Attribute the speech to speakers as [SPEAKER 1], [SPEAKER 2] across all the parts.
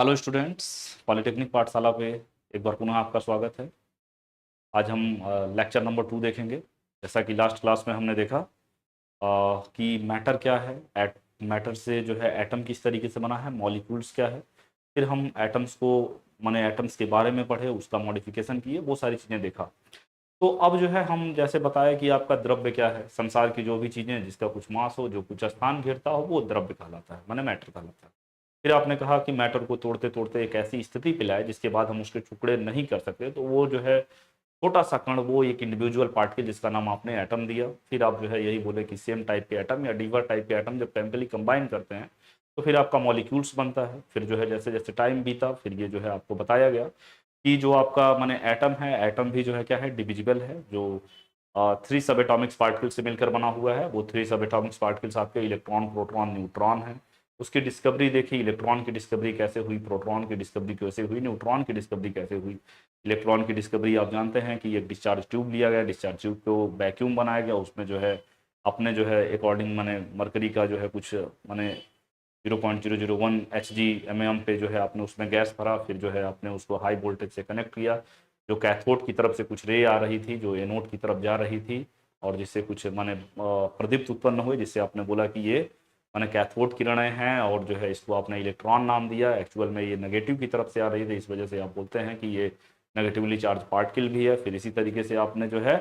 [SPEAKER 1] Hello students. Polytechnic पाठशाला पे एक बार पुनः आपका स्वागत है। आज हम लेक्चर नंबर 2 देखेंगे। जैसा कि लास्ट क्लास में हमने देखा कि मैटर क्या है, मैटर से जो है एटम किस तरीके से बना है, मॉलिक्यूल्स क्या है। फिर हम एटम्स को माने एटम्स के बारे में पढ़े, उसका मॉडिफिकेशन किए, वो सारी चीज़ें देखा। तो अब जो है हम जैसे बताया कि आपका द्रव्य क्या है, संसार की जो भी चीज़ें हैं जिसका कुछ मास हो, जो कुछ स्थान घेरता हो, वो द्रव्य कहलाता है, माने मैटर कहलाता है। फिर आपने कहा कि मैटर को तोड़ते तोड़ते एक ऐसी स्थिति पे लाए जिसके बाद हम उसके टुकड़े नहीं कर सकते, तो वो जो है छोटा सा कण, वो एक इंडिविजुअल पार्टिकल जिसका नाम आपने एटम दिया। फिर आप जो है यही बोले कि सेम टाइप के एटम या डिवर टाइप के एटम जब केमिकली कंबाइन करते हैं तो फिर आपका मॉलिक्यूल्स बनता है। फिर जो है जैसे जैसे टाइम बीता, फिर ये जो है आपको बताया गया कि जो आपका माने एटम है, एटम भी जो है क्या है, डिविजिबल है। जो 3 सब एटॉमिक्स पार्टिकल से मिलकर बना हुआ है, वो 3 सब एटॉमिक्स पार्टिकल्स आपके इलेक्ट्रॉन, प्रोटॉन, न्यूट्रॉन है। उसकी डिस्कवरी देखी, इलेक्ट्रॉन की डिस्कवरी कैसे हुई, प्रोटॉन की डिस्कवरी कैसे हुई, न्यूट्रॉन की डिस्कवरी कैसे हुई। इलेक्ट्रॉन की डिस्कवरी आप जानते हैं कि एक डिस्चार्ज ट्यूब लिया गया, डिस्चार्ज ट्यूब को वैक्यूम बनाया गया, उसमें जो है अपने जो है अकॉर्डिंग माने मरकरी का जो है कुछ माने 0.001 Hg/mm पे जो है आपने उसमें गैस भरा। फिर जो है आपने उसको हाई वोल्टेज से कनेक्ट किया। जो कैथोड की तरफ से कुछ रे आ रही थी, जो एनोड की तरफ जा रही थी, और जिससे कुछ माने प्रदीप्त उत्पन्न हुए, जिससे आपने बोला कि ये माने कैथोड किरणें हैं। और जो है इसको आपने इलेक्ट्रॉन नाम दिया। एक्चुअल में ये नेगेटिव की तरफ से आ रही थी, इस वजह से आप बोलते हैं कि ये नेगेटिवली चार्ज पार्टिकल भी है। फिर इसी तरीके से आपने जो है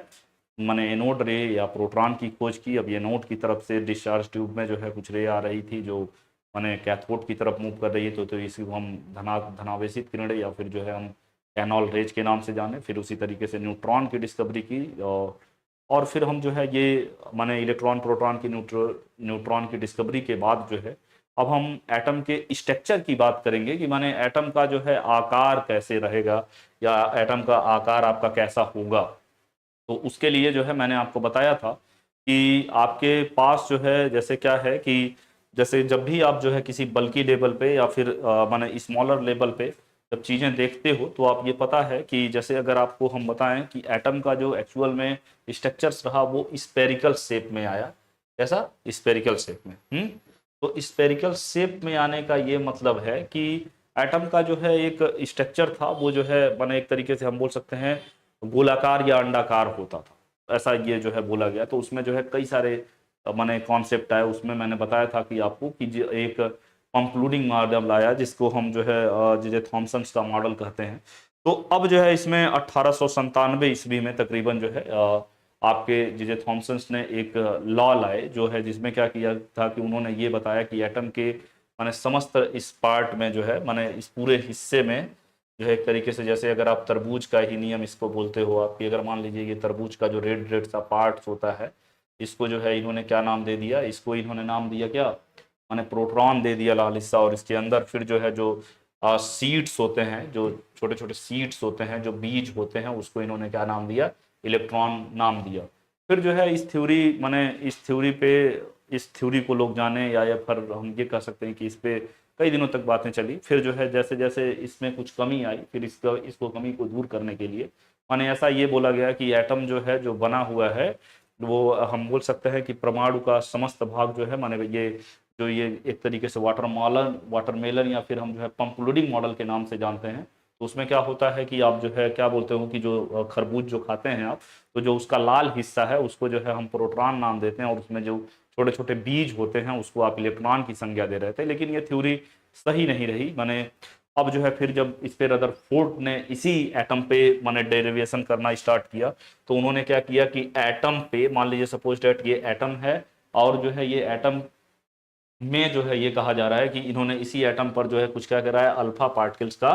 [SPEAKER 1] माने एनोड रे या प्रोटॉन की खोज की। अब एनोड की तरफ से डिस्चार्ज ट्यूब में जो है कुछ रे आ रही थी जो माने कैथोड की तरफ मूव कर रही है, तो इसी को हम धनावेशित किरणें या फिर जो है हम कैनॉल रेज के नाम से जाने। फिर उसी तरीके से न्यूट्रॉन की डिस्कवरी की। और फिर हम जो है ये माने इलेक्ट्रॉन, प्रोटॉन की, न्यूट्रॉन की डिस्कवरी के बाद जो है अब हम एटम के स्ट्रक्चर की बात करेंगे कि माने एटम का जो है आकार कैसे रहेगा या एटम का आकार आपका कैसा होगा। तो उसके लिए जो है मैंने आपको बताया था कि आपके पास जो है जैसे क्या है कि जैसे जब भी आप जो है किसी बल्की लेवल पे या फिर माने स्मॉलर लेवल पे जब चीज़ें देखते हो, तो आप ये पता है कि जैसे अगर आपको हम बताएं कि एटम का जो एक्चुअल में स्ट्रक्चर्स रहा वो स्पेरिकल शेप में आया। कैसा? स्पेरिकल शेप में। तो स्पेरिकल शेप में आने का ये मतलब है कि एटम का जो है एक स्ट्रक्चर था, वो जो है माने एक तरीके से हम बोल सकते हैं गोलाकार या अंडाकार होता था, ऐसा ये जो है बोला गया। तो उसमें जो है कई सारे माने कॉन्सेप्ट आए। उसमें मैंने बताया था कि आपको कि एक कंक्लूडिंग मॉडल आया जिसको हम जो है जे थॉमसन का मॉडल कहते हैं। तो अब जो है इसमें 1897 ईस्वी में तकरीबन जो है आपके जे थॉमसन ने एक लॉ लाए, जो है जिसमें क्या किया था कि उन्होंने ये बताया कि एटम के माने समस्त इस पार्ट में जो है माने इस पूरे हिस्से में जो है एक तरीके से जैसे अगर आप तरबूज का ही नियम इसको बोलते हो आपकी, अगर मान लीजिए ये तरबूज का जो रेड रेड सा पार्ट होता है, इसको जो है इन्होंने क्या नाम दे दिया, इसको इन्होंने नाम दिया क्या, माने प्रोटॉन दे दिया, लाल हिस्सा। और इसके अंदर फिर जो है जो सीड्स होते हैं, जो छोटे छोटे सीड्स होते हैं, जो बीज होते हैं, उसको इन्होंने क्या नाम दिया, इलेक्ट्रॉन नाम दिया। फिर जो है इस थ्योरी माने इस थ्योरी पे, इस थ्योरी को लोग जाने या फिर हम ये कह सकते हैं कि इस पे कई दिनों तक बातें चली। फिर जो है जैसे जैसे इसमें कुछ कमी आई, फिर इसको कमी को दूर करने के लिए माने ऐसा ये बोला गया कि एटम जो है जो बना हुआ है, वो हम बोल सकते हैं कि परमाणु का समस्त भाग जो है माने ये जो ये एक तरीके से वाटरमेलन या फिर हम जो है पंप लोडिंग मॉडल के नाम से जानते हैं। तो उसमें क्या होता है कि आप जो है क्या बोलते हो कि जो खरबूज जो खाते हैं आप, तो जो उसका लाल हिस्सा है उसको जो है हम प्रोटॉन नाम देते हैं, और उसमें जो छोटे छोटे बीज होते हैं उसको आप इलेक्ट्रॉन की संज्ञा दे रहे थे। लेकिन ये थ्योरी सही नहीं रही। माने अब जो है फिर जब इस पे रदरफोर्ड ने इसी एटम पे माने डेरिवेशन करना स्टार्ट किया, तो उन्होंने क्या किया कि एटम पे मान लीजिए सपोज डेट ये एटम है, और जो है ये एटम में जो है ये कहा जा रहा है कि इन्होंने इसी एटम पर जो है कुछ क्या कराया, अल्फा पार्टिकल्स का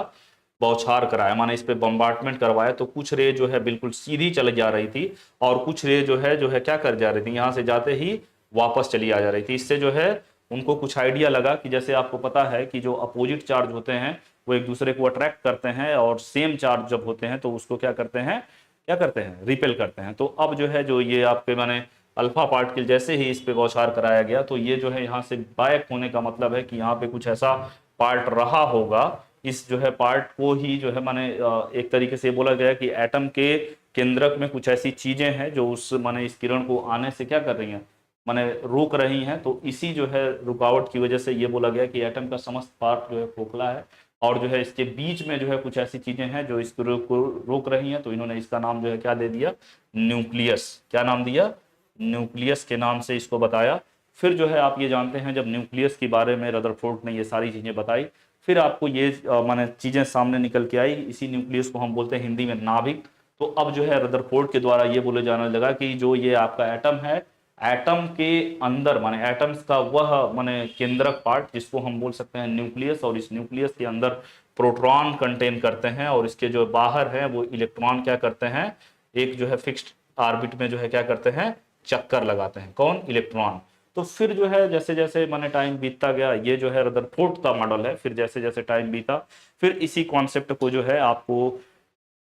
[SPEAKER 1] बौछार कराया, माने इस पे बम्बार्टमेंट करवाया। तो कुछ रे जो है बिल्कुल सीधी चली जा रही थी, और कुछ रे जो है क्या कर जा रही थी, यहाँ से जाते ही वापस चली आ जा रही थी। इससे जो है उनको कुछ आइडिया लगा कि जैसे आपको पता है कि जो अपोजिट चार्ज होते हैं वो एक दूसरे को अट्रैक्ट करते हैं, और सेम चार्ज जब होते हैं तो उसको क्या करते हैं, रिपेल करते हैं। तो अब जो है जो ये आपके माने अल्फा पार्टिकल जैसे ही इस पे बौछार कराया गया, तो ये जो है यहाँ से बायक होने का मतलब है कि यहाँ पे कुछ ऐसा पार्ट रहा होगा। इस जो है पार्ट को ही जो है माने एक तरीके से बोला गया कि एटम के केंद्रक में कुछ ऐसी चीजें हैं जो उस माने इस किरण को आने से क्या कर रही हैं, माने रोक रही हैं। तो इसी जो है रुकावट की वजह से ये बोला गया कि एटम का समस्त पार्ट जो है खोखला है, और जो है इसके बीच में जो है कुछ ऐसी चीजें हैं जो इसको रोक रही हैं, तो इन्होंने इसका नाम जो है क्या दे दिया, न्यूक्लियस। क्या नाम दिया, न्यूक्लियस के नाम से इसको बताया। फिर जो है आप ये जानते हैं जब न्यूक्लियस के बारे में रदरफोर्ड ने ये सारी चीजें बताई, फिर आपको ये माने चीजें सामने निकल के आई। इसी न्यूक्लियस को हम बोलते हैं हिंदी में नाभिक। तो अब जो है रदरफोर्ड के द्वारा ये बोले जाने लगा कि जो ये आपका एटम है, एटम के अंदर माने एटम्स का वह माने केंद्रक पार्ट जिसको हम बोल सकते हैं न्यूक्लियस, और इस न्यूक्लियस के अंदर प्रोटॉन कंटेन करते हैं, और इसके जो बाहर है वो इलेक्ट्रॉन क्या करते हैं, एक जो है फिक्स्ड ऑर्बिट में जो है क्या करते हैं, चक्कर लगाते हैं। कौन, इलेक्ट्रॉन। तो फिर जो है जैसे जैसे माने टाइम बीतता गया, ये जो है रदरफोर्ड का मॉडल है, फिर जैसे जैसे टाइम बीता, फिर इसी कॉन्सेप्ट को जो है आपको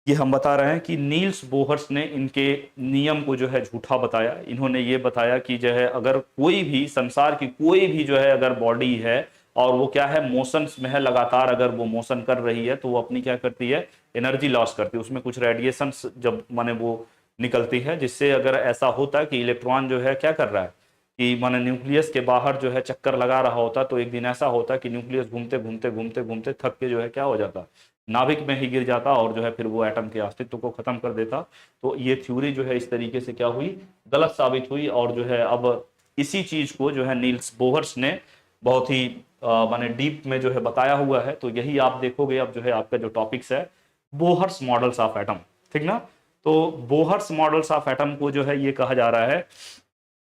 [SPEAKER 1] ये हम बता रहे हैं कि नील्स बोहर्स ने इनके नियम को जो है झूठा बताया। इन्होंने ये बताया कि जो है अगर कोई भी संसार की कोई भी जो है अगर बॉडी है और वो क्या है, मोशन में है, लगातार अगर वो मोशन कर रही है, तो वो अपनी क्या करती है, एनर्जी लॉस करती है। उसमें कुछ रेडिएशन जब माने वो निकलती है, जिससे अगर ऐसा होता है कि इलेक्ट्रॉन जो है क्या कर रहा है कि माने न्यूक्लियस के बाहर जो है चक्कर लगा रहा होता, तो एक दिन ऐसा होता कि न्यूक्लियस घूमते घूमते घूमते घूमते थक के जो है क्या हो जाता, नाभिक में ही गिर जाता, और जो है फिर वो एटम के अस्तित्व को खत्म कर देता। तो ये थ्योरी जो है इस तरीके से क्या हुई, गलत साबित हुई। और जो है अब इसी चीज को जो है नील्स बोहर्स ने बहुत ही माने डीप में जो है बताया हुआ है। तो यही आप देखोगे अब जो है आपका जो टॉपिक्स है, बोहर्स मॉडल्स ऑफ एटम, ठीक ना। तो बोहर्स मॉडल्स ऑफ एटम को जो है ये कहा जा रहा है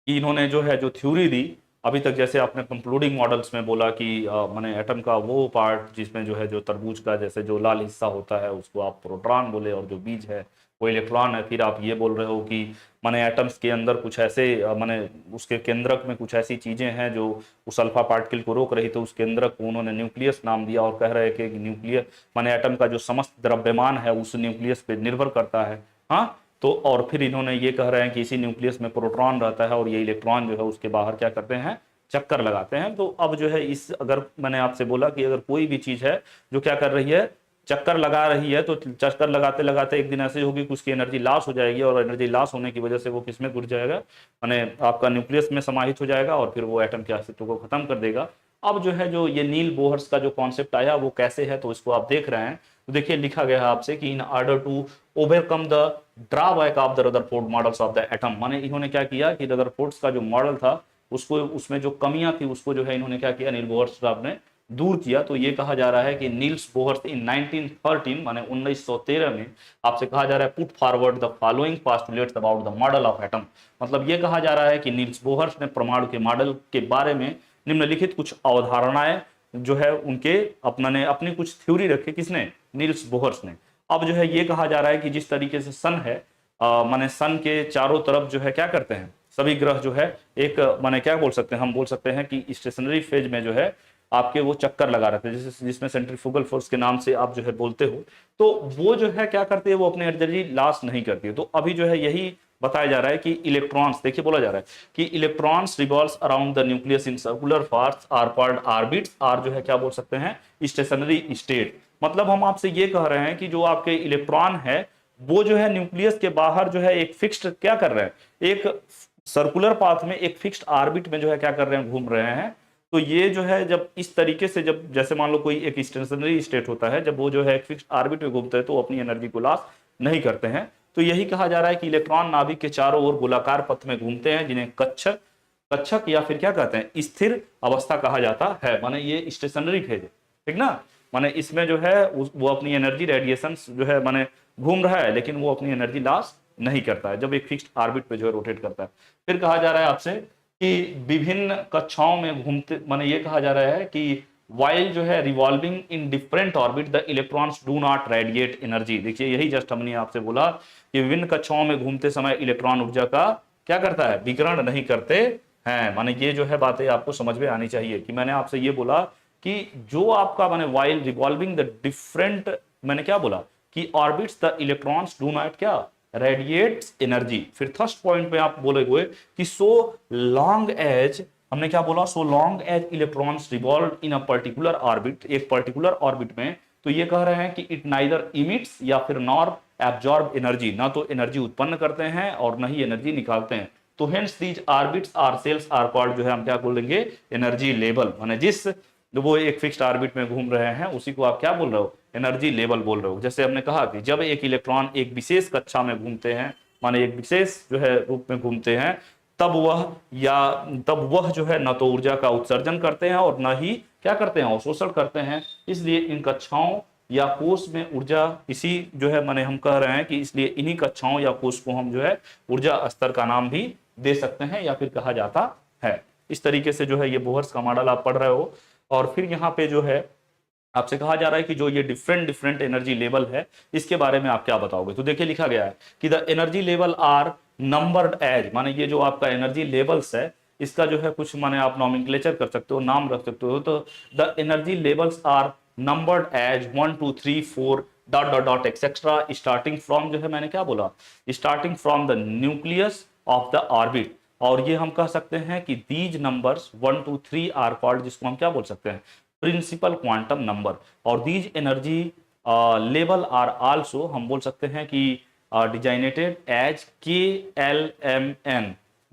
[SPEAKER 1] कि इन्होंने जो है जो थ्योरी दी अभी तक, जैसे आपने कंक्लूडिंग मॉडल्स में बोला कि माने एटम का वो पार्ट जिसमें जो है जो तरबूज का जैसे जो लाल हिस्सा होता है उसको आप प्रोटॉन बोले, और जो बीज है वो इलेक्ट्रॉन है। फिर आप ये बोल रहे हो कि माने एटम्स के अंदर कुछ ऐसे माने उसके केंद्रक में कुछ ऐसी चीजें हैं जो उस अल्फा पार्टिकल को रोक रही, तो उस केंद्रक को उन्होंने न्यूक्लियस नाम दिया, और कह रहे हैं कि न्यूक्लियस माने एटम का जो समस्त द्रव्यमान है उस न्यूक्लियस पे निर्भर करता है। हाँ, तो और फिर इन्होंने ये कह रहे हैं कि इसी न्यूक्लियस में प्रोटॉन रहता है, और ये इलेक्ट्रॉन जो है उसके बाहर क्या करते हैं, चक्कर लगाते हैं। तो अब जो है इस अगर मैंने आपसे बोला कि अगर कोई भी चीज है जो क्या कर रही है, चक्कर लगा रही है, तो चक्कर लगाते लगाते एक दिन ऐसे होगी कि उसकी एनर्जी लॉस हो जाएगी, और एनर्जी लॉस होने की वजह से वो किसमें घुस जाएगा, माने आपका न्यूक्लियस में समाहित हो जाएगा, और फिर वो एटम के अस्तित्व को खत्म कर देगा। अब जो है जो ये नील बोहर्स का जो कॉन्सेप्ट आया वो कैसे है, तो इसको आप देख रहे हैं। तो देखिए लिखा गया है आपसे कि in order to overcome the drawback of the Rutherford models of the atom, माने इन्होंने क्या किया कि रदरफोर्ड्स का जो मॉडल था उसको, उसमें जो कमियां थी उसको जो है इन्होंने क्या किया, नील बोहर्स साहब ने दूर किया। तो ये कहा जा रहा है कि नील्स बोहर्स इन 1913 माने 1913 में आपसे कहा जा रहा है put forward the following postulates about the model of atom. मतलब ये कहा जा रहा है कि नील्स बोहर्स ने परमाणु के मॉडल के बारे में निम्नलिखित कुछ अवधारणाएं जो है उनके अपने अपनी कुछ थ्योरी रखे, किसने, नील्स बोहर्स ने। अब जो है ये कहा जा रहा है कि जिस तरीके से सन है माने सन के चारों तरफ जो है क्या करते हैं, सभी ग्रह जो है एक माने क्या बोल सकते हैं, हम बोल सकते हैं कि स्टेशनरी फेज में जो है आपके वो चक्कर लगा रहते हैं, जिसमें सेंट्रीफ्यूगल फोर्स के नाम से आप जो है बोलते हो। तो वो जो है क्या करती है, वो अपनी एनर्जी लॉस नहीं करती है। तो अभी जो है यही बताया जा रहा है कि इलेक्ट्रॉन्स, देखिए बोला जा रहा है कि electrons revolves around the nucleus in circular paths are called orbits, or जो है क्या बोल सकते हैं, स्टेशनरी स्टेट। मतलब हम आपसे ये कह रहे हैं कि जो आपके इलेक्ट्रॉन है वो जो है न्यूक्लियस के बाहर जो है एक फिक्स्ड क्या कर रहे हैं, एक सर्कुलर पाथ में एक फिक्स्ड ऑर्बिट में जो है क्या कर रहे हैं, घूम रहे हैं। तो ये जो है जब इस तरीके से, जब जैसे मान लो कोई एक स्टेशनरी स्टेट होता है, जब वो जो है एक फिक्स्ड ऑर्बिट में घूमते हैं तो अपनी एनर्जी को लॉस नहीं करते हैं। तो यही कहा जा रहा है कि इलेक्ट्रॉन नाभिक के चारों ओर गोलाकार पथ में घूमते हैं, जिन्हें कक्षक कक्षक या फिर क्या कहते हैं, स्थिर अवस्था कहा जाता है। माने ये स्टेशनरी फेज है, ठीक ना। माने इसमें जो है वो अपनी एनर्जी रेडिएशन जो है माने घूम रहा है, लेकिन वो अपनी एनर्जी लॉस नहीं करता है जब एक फिक्स्ड ऑर्बिट पे जो है रोटेट करता है। फिर कहा जा रहा है आपसे कि विभिन्न कक्षाओं में घूमते, माने ये कहा जा रहा है कि वाइल जो है revolving in different orbit the electrons do not radiate energy. देखिए यही जस्ट हमने आपसे बोला कि विभिन्न कक्षाओं में घूमते समय इलेक्ट्रॉन ऊर्जा का क्या करता है, विकिरण नहीं करते हैं। माने ये जो है बातें आपको समझ में आनी चाहिए कि मैंने आपसे ये बोला कि जो आपका माने वाइल रिवॉल्विंग द डिफरेंट, मैंने क्या बोला कि orbits the electrons do not क्या रेडिएट्स एनर्जी। फिर फर्स्ट पॉइंट पे आप बोले हुए कि सो लॉन्ग एज, हमने क्या बोला, so long as electrons revolve in a particular orbit, एक पर्टिकुलर ऑर्बिट में। तो ये कह रहे हैं कि इट नाइदर इमिट्स या फिर नॉर एब्जॉर्ब एनर्जी, ना तो एनर्जी उत्पन्न करते हैं और ना ही एनर्जी निकालते हैं। तो hence these orbits are shells are called, जो है हम क्या बोलेंगे, एनर्जी लेवल। माने जिस वो एक फिक्स्ड ऑर्बिट में घूम रहे हैं, उसी को आप क्या बोल रहे हो, एनर्जी लेवल बोल रहे हो। जैसे हमने कहा कि जब एक इलेक्ट्रॉन एक विशेष कक्षा में घूमते हैं, माने एक विशेष जो है रूप में घूमते हैं, तब वह जो है न तो ऊर्जा का उत्सर्जन करते हैं और न ही क्या करते हैं, अवशोषण करते हैं। इसलिए इन कक्षाओं या कोष में ऊर्जा, इसी जो है माने हम कह रहे हैं कि इसलिए इन्हीं कक्षाओं या कोष को हम जो है ऊर्जा स्तर का नाम भी दे सकते हैं या फिर कहा जाता है। इस तरीके से जो है ये बोहर्स का मॉडल आप पढ़ रहे हो। और फिर यहाँ पे जो है आपसे कहा जा रहा है कि जो ये डिफरेंट डिफरेंट एनर्जी लेवल है, इसके बारे में आप क्या बताओगे। तो देखिए लिखा गया है कि the energy level are numbered as, माने ये जो आपका एनर्जी लेवल्स है, इसका जो है कुछ माने आप नॉमेनक्लेचर कर सकते हो, नाम रख सकते हो। तो the energy levels are numbered as 1 2 3 4 dot dot dot etcetera, starting from जो है मैंने क्या बोला, starting from the nucleus of the orbit. और ये हम कह सकते हैं कि दीज नंबर्स 1 2 3 आर कॉल्ड, जिसको हम क्या बोल सकते हैं, प्रिंसिपल क्वांटम नंबर। और these energy level are also हम बोल सकते हैं कि designated as KLMN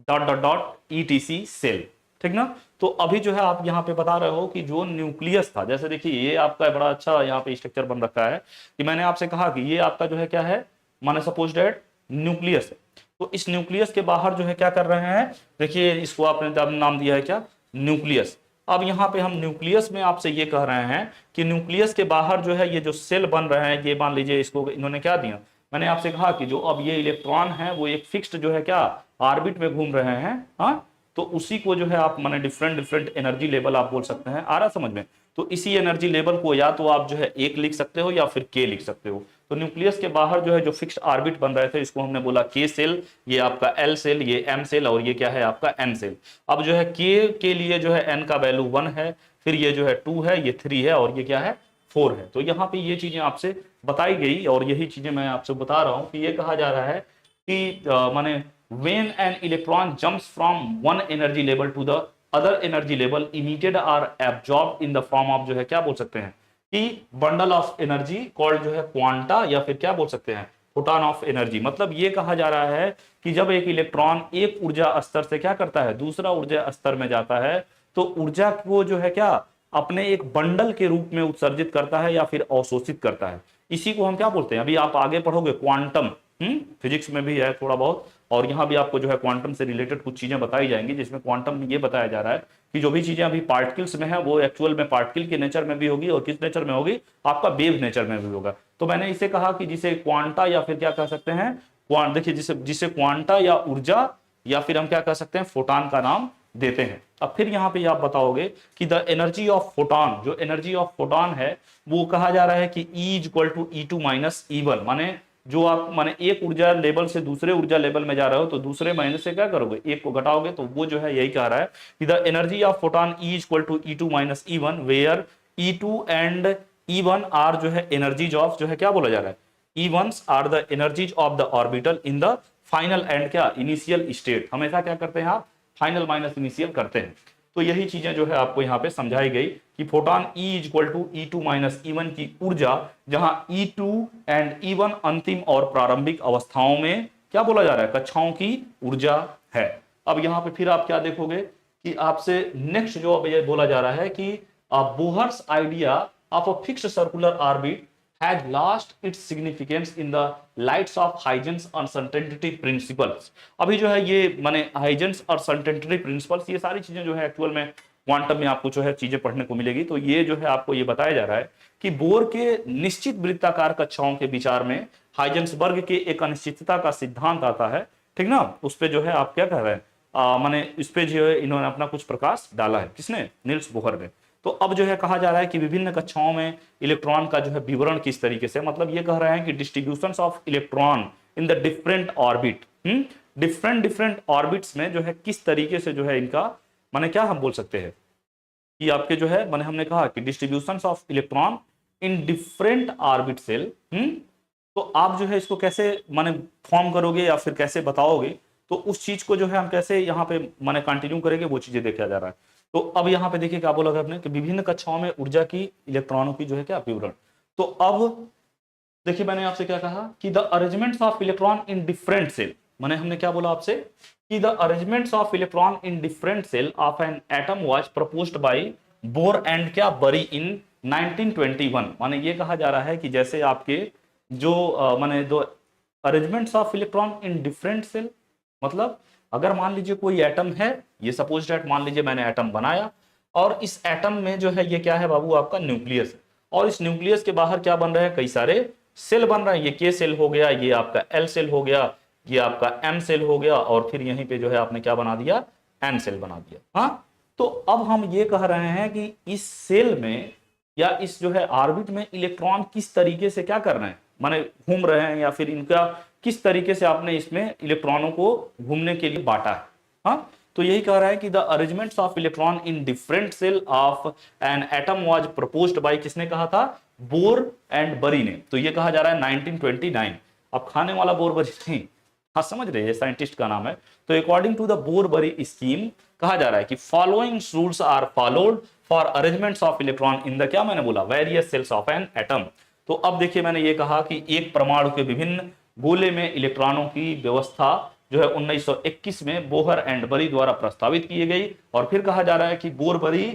[SPEAKER 1] dot dot dot ETC shell, ठीक ना। तो अभी जो है आप यहाँ पे बता रहे हो कि जो न्यूक्लियस था, जैसे देखिए ये आपका बड़ा अच्छा यहाँ पे स्ट्रक्चर बन रखा है कि मैंने आपसे कहा कि ये आपका जो है क्या है, माने सपोज डेट न्यूक्लियस है। तो इस न्यूक्लियस के बाहर जो है क्या कर रहे हैं, देखिए इसको आपने नाम दिया है क्या, न्यूक्लियस। अब यहाँ पे हम न्यूक्लियस में आपसे ये कह रहे हैं कि न्यूक्लियस के बाहर जो है ये जो सेल बन रहे हैं, ये मान लीजिए इसको इन्होंने क्या दिया, मैंने आपसे कहा कि जो अब ये इलेक्ट्रॉन है वो एक फिक्स्ड जो है क्या ऑर्बिट में घूम रहे हैं। हाँ, तो उसी को जो है आप माने डिफरेंट डिफरेंट एनर्जी लेवल आप बोल सकते हैं। आ रहा समझ में। तो इसी एनर्जी लेवल को या तो आप जो है एक लिख सकते हो या फिर के लिख सकते हो। तो न्यूक्लियस के बाहर जो है जो फिक्स्ड ऑर्बिट बन रहे थे, इसको हमने बोला के सेल, ये आपका एल सेल, ये एम सेल, और ये क्या है आपका एन सेल। अब जो है के लिए जो है एन का वैल्यू 1 है, फिर ये जो है 2 है, ये 3 है, और ये क्या है 4 है। तो यहाँ पे ये चीजें आपसे बताई गई और यही चीजें मैं आपसे बता रहा हूँ कि ये कहा जा रहा है कि माने when an electron jumps from one energy level to the other energy level, emitted or absorbed in the form of जो है क्या बोल सकते हैं कि बंडल ऑफ एनर्जी कॉल्ड जो है क्वांटा, या फिर क्या बोल सकते हैं फोटॉन ऑफ एनर्जी। मतलब ये कहा जा रहा है कि जब एक इलेक्ट्रॉन एक ऊर्जा स्तर से क्या करता है दूसरा ऊर्जा स्तर में जाता है, तो ऊर्जा को जो है क्या अपने एक बंडल के रूप में उत्सर्जित करता है या फिर अवशोषित करता है। इसी को हम क्या बोलते हैं, अभी आप आगे पढ़ोगे क्वांटम, फिजिक्स में भी है थोड़ा बहुत, और यहाँ भी आपको जो है क्वांटम से रिलेटेड कुछ चीजें बताई जाएंगी, जिसमें क्वांटम में ये बताया जा रहा है कि जो भी चीजें अभी पार्टिकल्स में है वो एक्चुअल में पार्टिकल के नेचर में भी होगी, और किस नेचर में होगी, आपका वेव नेचर में भी होगा। तो मैंने इसे कहा कि जिसे क्वांटा या फिर क्या कह सकते हैं, देखिए जिसे क्वांटा या ऊर्जा या फिर हम क्या कह सकते हैं फोटॉन का नाम देते हैं। अब फिर यहाँ पे आप बताओगे कि द एनर्जी ऑफ फोटॉन, जो एनर्जी ऑफ फोटॉन है वो कहा जा रहा है कि E = E2 - E1, माने जो आप माने एक ऊर्जा लेवल से दूसरे ऊर्जा लेवल में जा रहे हो, तो दूसरे महीने से क्या करोगे, एक को घटाओगे, तो वो जो है यही कह रहा है कि the energy of photon E = E2 - E1, where E2 and E1 are जो है एनर्जीज ऑफ जो है क्या बोला जा रहा है, E1s are the energies of the orbital in the final and क्या इनिशियल स्टेट। हमेशा क्या करते हैं आप, फाइनल माइनस इनिशियल करते हैं। तो यही चीजें जो है आपको यहाँ पे समझाई गई कि फोटॉन E = E2 - E1 की ऊर्जा, जहां E2 एंड E1 अंतिम और प्रारंभिक अवस्थाओं में क्या बोला जा रहा है, कक्षाओं की ऊर्जा है। अब यहाँ पे फिर आप क्या देखोगे कि आपसे नेक्स्ट जो अब ये बोला जा रहा है कि Bohr's idea of a fixed circular orbit has lost its significance in the lights of Huygens uncertainty principles। अभी जो है ये माने Huygens uncertainty principles, ये सारी चीजें जो है एक्चुअल में क्वांटम में आपको जो है चीजें पढ़ने को मिलेगी। तो ये जो है आपको ये बताया जा रहा है कि बोर के निश्चित वृत्ताकार कक्षाओं के विचार में हाइजेंसबर्ग के एक अनिश्चितता का सिद्धांत आता है, ठीक ना। उस पर जो है आप क्या कह रहे हैं, माने इस पे जो है इन्होंने अपना कुछ प्रकाश डाला है, किसने, नील्स बोहर ने। तो अब जो है कहा जा रहा है कि विभिन्न कक्षाओं में इलेक्ट्रॉन का जो है विवरण किस तरीके से, मतलब ये कह रहे हैं कि distributions of electron in the different orbit, different orbits में जो है किस तरीके से जो है इनका माने क्या हम बोल सकते हैं कि आपके जो है माने हमने कहा कि distributions of electron in different orbit shell. तो आप जो है इसको कैसे माने फॉर्म करोगे या फिर कैसे बताओगे, तो उस चीज को जो है हम कैसे यहाँ पे माने कंटिन्यू करेंगे, वो चीजें देखा जा रहा है। तो अब यहाँ पे देखिए क्या बोला आपने कि विभिन्न कक्षाओं में ऊर्जा की इलेक्ट्रॉनों की जो है क्या विवरण। तो अब देखिए मैंने आपसे क्या कहा कि the arrangements of electron in different shell, माने हमने क्या बोला आपसे कि the arrangements of electron in different shell of an atom was proposed by Bohr and क्या बरी इन 1921। माने ये कहा जा रहा है कि जैसे आपके जो माने दो arrangements of electron in different shell, मतलब अगर मान लीजिए कोई एटम है, ये सपोज दैट मान लीजिए मैंने एटम बनाया और इस एटम में जो है ये क्या है बाबू आपका न्यूक्लियस है, और इस न्यूक्लियस के बाहर क्या बन रहे हैं, कई सारे सेल बन रहे हैं। ये के सेल हो गया, ये आपका एल सेल हो गया, ये आपका एम सेल हो गया, और फिर यहीं पे जो है आपने क्या बना दिया, एन सेल बना दिया। हाँ, तो अब हम ये कह रहे हैं कि इस सेल में या इस जो है ऑर्बिट में इलेक्ट्रॉन किस तरीके से क्या कर रहे हैं, माने घूम रहे हैं, या फिर इनका किस तरीके से आपने इसमें इलेक्ट्रॉनों को घूमने के लिए बांटा है। हाँ, तो यही कह रहा है कि the arrangements of electron in different shell of an atom was proposed by, किसने कहा था, बोर एंड बरी ने। तो ये कहा जा रहा है 1929। अब खाने वाला बोर बरी नहीं, हाँ समझ रहे हैं, साइंटिस्ट का नाम है। तो according to the Bohr Bury scheme कहा जा रहा है कि following rules are followed for arrangements of electron in the, क्या मैंने बोला, various shells of an atom. तो अब देखिए मैंने ये कहा कि एक परमाणु के विभिन्न गोले में इलेक्ट्रॉनों की व्यवस्था जो है 1921 में बोहर एंड बरी द्वारा प्रस्तावित की गई। और फिर कहा जा रहा है कि बोर बरी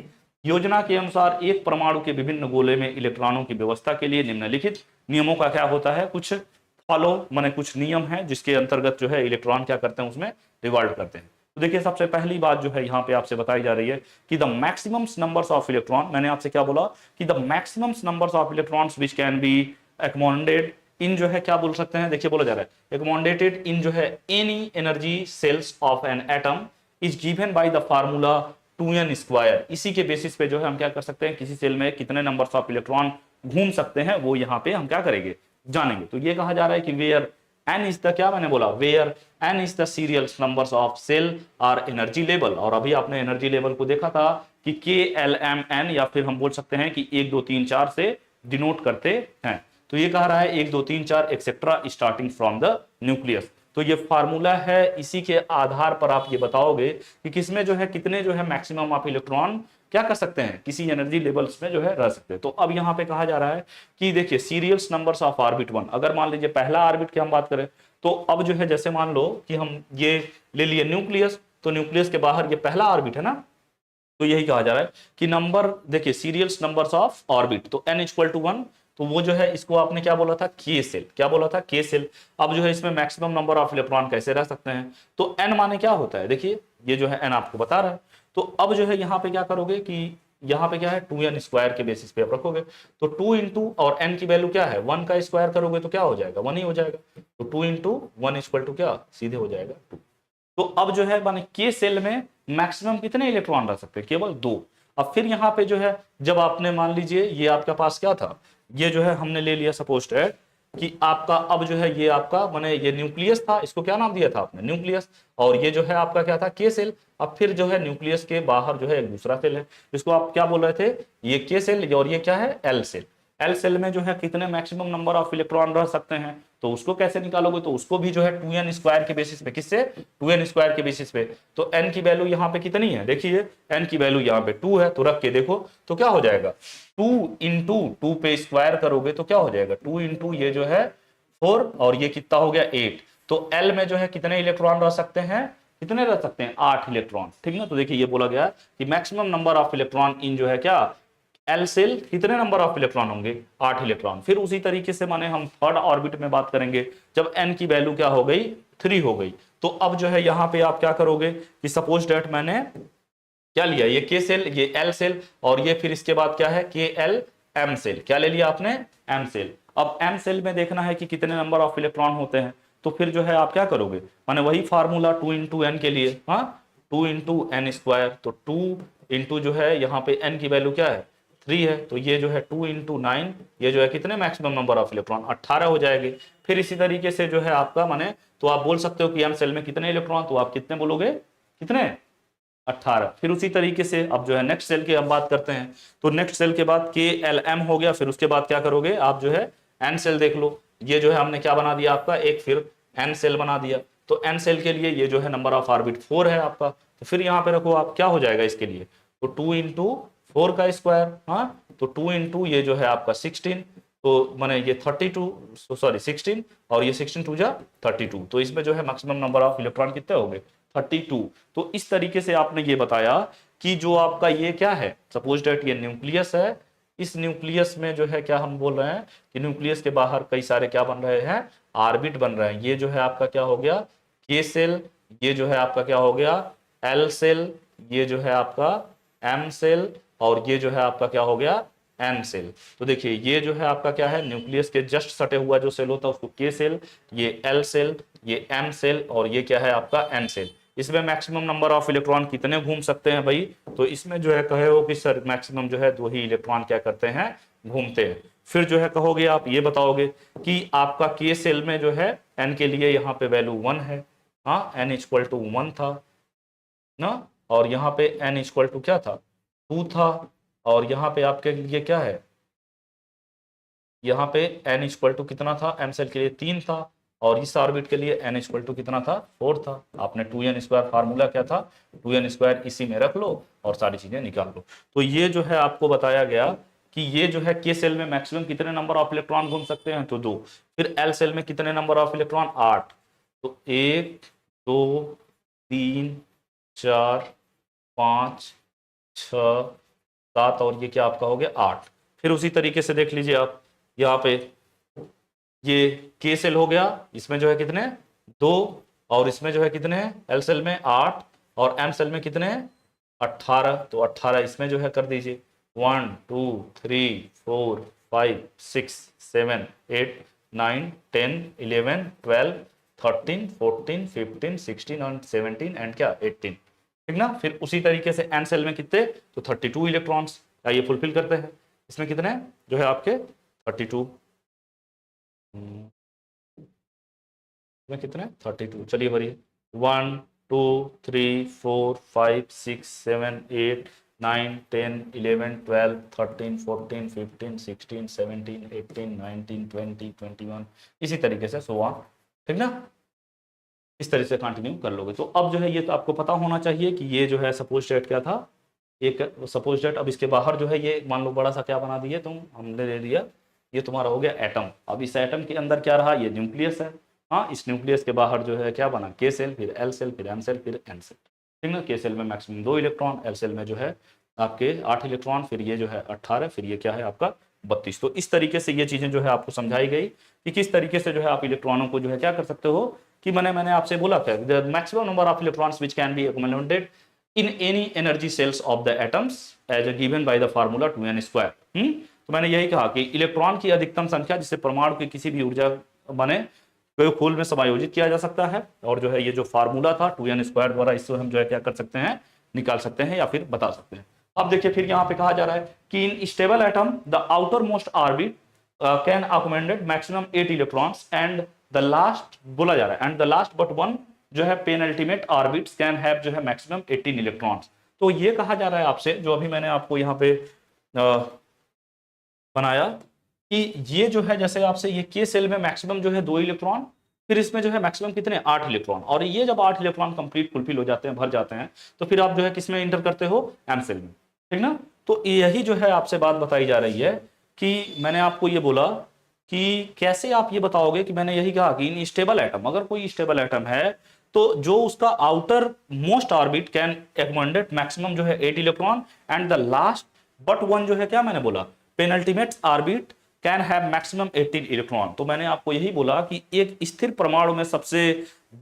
[SPEAKER 1] योजना के अनुसार एक परमाणु के विभिन्न गोले में इलेक्ट्रॉनों की व्यवस्था के लिए निम्नलिखित नियमों का क्या होता है, कुछ फॉलो, माने कुछ नियम है जिसके अंतर्गत जो है इलेक्ट्रॉन क्या करते हैं, उसमें रिवॉल्व करते हैं। तो देखिए सबसे पहली बात जो है यहाँ पे आपसे बताई जा रही है कि the maximum numbers of electron, मैंने आपसे क्या बोला कि the maximum numbers of electrons which can be accommodated in, जो है क्या बोल सकते हैं, देखिए बोला जा रहा है अकोमोडेटेड इन जो है any energy shells of an atom is given by the formula 2n²। इसी के बेसिस पे जो है हम क्या कर सकते हैं, किसी सेल में कितने नंबर्स ऑफ इलेक्ट्रॉन घूम सकते हैं वो यहाँ पे हम क्या करेंगे, जानेंगे। तो ये कहा जा रहा है कि वेयर एन इज द, क्या मैंने बोला, where n is the serial numbers of shell are energy level. और अभी आपने एनर्जी लेवल को देखा था कि के एल एम एन, या फिर हम बोल सकते हैं कि 1 2 3 4 से डिनोट करते हैं। तो ये कह रहा है 1 2 3 4 etcetera starting from the nucleus. तो ये फार्मूला है, इसी के आधार पर आप ये बताओगे कि किसमें जो है कितने जो है मैक्सिमम ऑफ इलेक्ट्रॉन क्या कर सकते हैं, किसी एनर्जी लेवल्स में जो है रह सकते हैं। तो अब यहाँ पे कहा जा रहा है कि देखिए सीरियल्स नंबर्स ऑफ ऑर्बिट 1, अगर मान लीजिए पहला ऑर्बिट की हम बात करें तो अब जो है जैसे मान लो कि हम ये ले लिए न्यूक्लियस, तो न्यूक्लियस के बाहर ये पहला ऑर्बिट है ना, तो यही कहा जा रहा है कि नंबर, देखिए सीरियल्स नंबर्स ऑफ ऑर्बिट, तो n इक्वल टू 1, तो वो जो है इसको आपने क्या बोला था, के सेल, क्या बोला था, के सेल। अब जो है इसमें मैक्सिमम नंबर ऑफ इलेक्ट्रॉन कैसे रह सकते हैं, तो n माने क्या होता है, देखिए ये जो है n आपको बता रहा है। तो अब जो है यहाँ पे क्या करोगे कि यहाँ पे क्या है 2n² के बेसिस पे आप रखोगे, तो 2 इंटू और n की वैल्यू क्या है, 1 का स्क्वायर करोगे तो क्या हो जाएगा, 1 ही हो जाएगा। तो 2 इंटू 1 इक्वल टू क्या, सीधे हो जाएगा 2। तो अब जो है माने के सेल में मैक्सिमम कितने इलेक्ट्रॉन रह सकते हैं, केवल 2। अब फिर यहाँ पे जो है जब आपने मान लीजिए ये आपके पास क्या था, ये जो है हमने ले लिया सपोज दैट कि आपका अब जो है ये आपका माने ये न्यूक्लियस था, इसको क्या नाम दिया था आपने, न्यूक्लियस। और ये जो है आपका क्या था, के सेल। अब फिर जो है न्यूक्लियस के बाहर जो है एक दूसरा सेल है, इसको आप क्या बोल रहे थे, ये के सेल, और ये क्या है, एल सेल। एल सेल में जो है कितने मैक्सिमम नंबर ऑफ इलेक्ट्रॉन रह सकते हैं, तो उसको कैसे निकालोगे, तो उसको भी जो है 2n² के बेसिस पे, किससे, 2n² के बेसिस पे। तो n की वैल्यू यहाँ पे कितनी है, देखिए n की वैल्यू यहाँ पे 2 है, तो रख के देखो तो क्या हो जाएगा, 2 इंटू 2 पे स्क्वायर करोगे तो क्या हो जाएगा, 2 इंटू ये जो है 4 और ये कितना हो गया 8। तो L में जो है कितने इलेक्ट्रॉन रह सकते हैं, कितने रह सकते हैं, 8 इलेक्ट्रॉन, ठीक ना। तो देखिए ये बोला गया कि मैक्सिमम नंबर ऑफ इलेक्ट्रॉन इन जो है क्या, एल सेल, कितने नंबर ऑफ इलेक्ट्रॉन होंगे, 8 इलेक्ट्रॉन। फिर उसी तरीके से माने हम थर्ड ऑर्बिट में बात करेंगे, जब n की वैल्यू क्या हो गई, 3 हो गई। तो अब जो है यहाँ पे आप क्या करोगे कि सपोज डेट मैंने क्या लिया, ये के सेल, ये एल सेल, और ये फिर इसके बाद क्या है, के एल एम सेल, क्या ले लिया आपने, एम सेल। अब एम सेल में देखना है कि कितने नंबर ऑफ इलेक्ट्रॉन होते हैं, तो फिर जो है आप क्या करोगे, माने वही फार्मूला 2 इंटू एन के लिए, हाँ 2 इंटू एन स्क्वायर, तो 2 इंटू जो है यहाँ पे n की वैल्यू क्या है, 3 है, तो ये जो है 2 इंटू 9, ये जो है कितने मैक्सिमम नंबर ऑफ इलेक्ट्रॉन, 18 हो जाएंगे। फिर इसी तरीके से जो है आपका माने, तो आप बोल सकते हो कि एम सेल में कितने इलेक्ट्रॉन, तो आप कितने बोलोगे, कितने, 18। फिर उसी तरीके से अब जो है नेक्स्ट सेल की हम बात करते हैं, तो नेक्स्ट सेल के बाद के एल एम हो गया। फिर उसके बाद क्या करोगे आप, जो है एन सेल देख लो, ये जो है हमने क्या बना दिया आपका एक फिर एन सेल बना दिया। तो एन सेल के लिए ये जो है नंबर ऑफ ऑर्बिट 4 है आपका, तो फिर यहाँ पे रखो आप, क्या हो जाएगा इसके लिए, तो 2 इंटू 4 का स्क्वायर, हाँ तो 2 इंटू ये जो है आपका 16, तो माने ये 32 सॉरी 16, और ये 16 टू जा 32, तो इसमें जो है मैक्सिमम नंबर ऑफ इलेक्ट्रॉन कितने हो गए, 32। तो इस तरीके से आपने ये बताया कि जो आपका ये क्या है, सपोज दैट ये न्यूक्लियस है, इस न्यूक्लियस में जो है क्या हम बोल रहे हैं कि न्यूक्लियस के बाहर कई सारे क्या बन रहे हैं, ऑर्बिट बन रहे हैं। ये जो है आपका क्या हो गया, के सेल, ये जो है आपका क्या हो गया, एल सेल, ये जो है आपका एम सेल, और ये जो है आपका क्या हो गया, एन सेल। तो देखिए ये जो है आपका क्या है, न्यूक्लियस के जस्ट सटे हुआ जो सेल होता है उसको के सेल, ये एल सेल, ये एम सेल, और ये क्या है आपका एन सेल। इसमें मैक्सिमम नंबर ऑफ इलेक्ट्रॉन कितने घूम सकते हैं भाई, तो इसमें जो है कहे हो कि सर मैक्सिमम जो है 2 ही इलेक्ट्रॉन क्या करते हैं, घूमते हैं। फिर जो है कहोगे आप ये बताओगे कि आपका के सेल में जो है एन के लिए यहाँ पे वैल्यू 1 है, हाँ एन इक्वल टू 1 था ना, और यहाँ पे एन इक्वल टू क्या था, 2 था, और यहाँ पे आपके लिए क्या है, यहाँ पे एन इक्वल टू कितना था, एम सेल के लिए 3 था, और इस ऑर्बिट के लिए एन इक्वल टू कितना था, 4 था। आपने 2n² फार्मूला क्या था, 2n² इसी में रख लो और सारी चीजें निकाल लो। तो ये जो है आपको बताया गया कि ये जो है के सेल में मैक्सिमम कितने नंबर ऑफ इलेक्ट्रॉन घूम सकते हैं, तो 2। फिर एल सेल में कितने नंबर ऑफ इलेक्ट्रॉन, 8। तो 1 2 3 4 5 6 7, और ये क्या आपका हो गया 8। फिर उसी तरीके से देख लीजिए आप यहाँ पे, ये के सेल हो गया, इसमें जो है कितने 2, और इसमें जो है कितने हैं, एल सेल में 8, और एम सेल में कितने हैं 18। तो 18 इसमें जो है कर दीजिए, 1 2 3 4 5 6 7 8 9 10 11 12 13 14 15 16 और 17 एंड क्या 18, ठीक ना। फिर उसी तरीके से एन सेल में कितने, तो 32 इलेक्ट्रॉन्स ये फुलफिल करते हैं। इसमें कितने जो है आपके 32 में कितने 32, चलिए भरिए 1 2 3 4 5 6 7 8 9 10 11 12 13 14 15 16 17 18 19 20 21, इसी तरीके से सो ऑन, ठीक ना। इस तरह से कंटिन्यू कर लोगे। तो अब जो है ये तो आपको पता होना चाहिए कि ये जो है सपोज डेट क्या था, एक सपोज डेट। अब इसके बाहर जो है ये मान लो बड़ा सा क्या बना दिए तुम, हमने दे दिया, ये तुम्हारा हो गया एटम। अब इस एटम के अंदर क्या रहा, ये न्यूक्लियस है, हाँ इस न्यूक्लियस के बाहर जो है क्या बना, के सेल, फिर एल सेल, फिर एम सेल, फिर एन सेल, ठीक ना। के सेल में मैक्सिमम 2 इलेक्ट्रॉन, एल सेल में जो है आपके 8 इलेक्ट्रॉन, फिर ये जो है 18, फिर ये क्या है आपका 32। तो इस तरीके से ये चीजें जो है आपको समझाई गई कि किस तरीके से जो है आप इलेक्ट्रॉनों को जो है क्या कर सकते हो, कि मैंने आपसे बोला था the maximum number of electrons which can be accommodated in any energy cells of the atoms as given by the formula 2n²। तो मैंने यही कहा कि इलेक्ट्रॉन की अधिकतम संख्या जिसे परमाणु की किसी भी ऊर्जा बने खोल में समायोजित किया जा सकता है, और जो है ये जो फार्मूला था 2n² द्वारा इससे हम जो है क्या कर सकते हैं, निकाल सकते हैं या फिर बता सकते हैं। अब देखिए फिर यहाँ पे कहा जा रहा है कि in stable atom the outermost orbit can accommodate maximum 8 electrons and the last बोला जा रहा है, and the last but one जो है पेनल्टीमेट ऑर्बिट्स कैन हैव जो है मैक्सिमम 18 इलेक्ट्रॉन्स। तो ये कहा जा रहा है आपसे, जो अभी मैंने आपको यहाँ पे बनाया कि ये जो है जैसे आपसे ये के सेल में मैक्सिमम जो है 2 इलेक्ट्रॉन, फिर इसमें जो है मैक्सिमम कितने 8 इलेक्ट्रॉन, और ये जब 8 इलेक्ट्रॉन कंप्लीट फुलफिल हो जाते हैं, भर जाते हैं, तो फिर आप जो है किसमें इंटर करते हो, एम सेल में, ठीक ना। तो यही जो है आपसे बात बताई जा रही है कि मैंने आपको ये बोला कि कैसे आप ये बताओगे कि मैंने यही कहा कि इन स्टेबल एटम, अगर कोई स्टेबल एटम है तो जो उसका outer most orbit can accommodate maximum जो है 8 electron and the last but one जो है क्या मैंने बोला penultimate orbit can have maximum 18 electron. तो मैंने आपको यही बोला कि एक स्थिर परमाणु में सबसे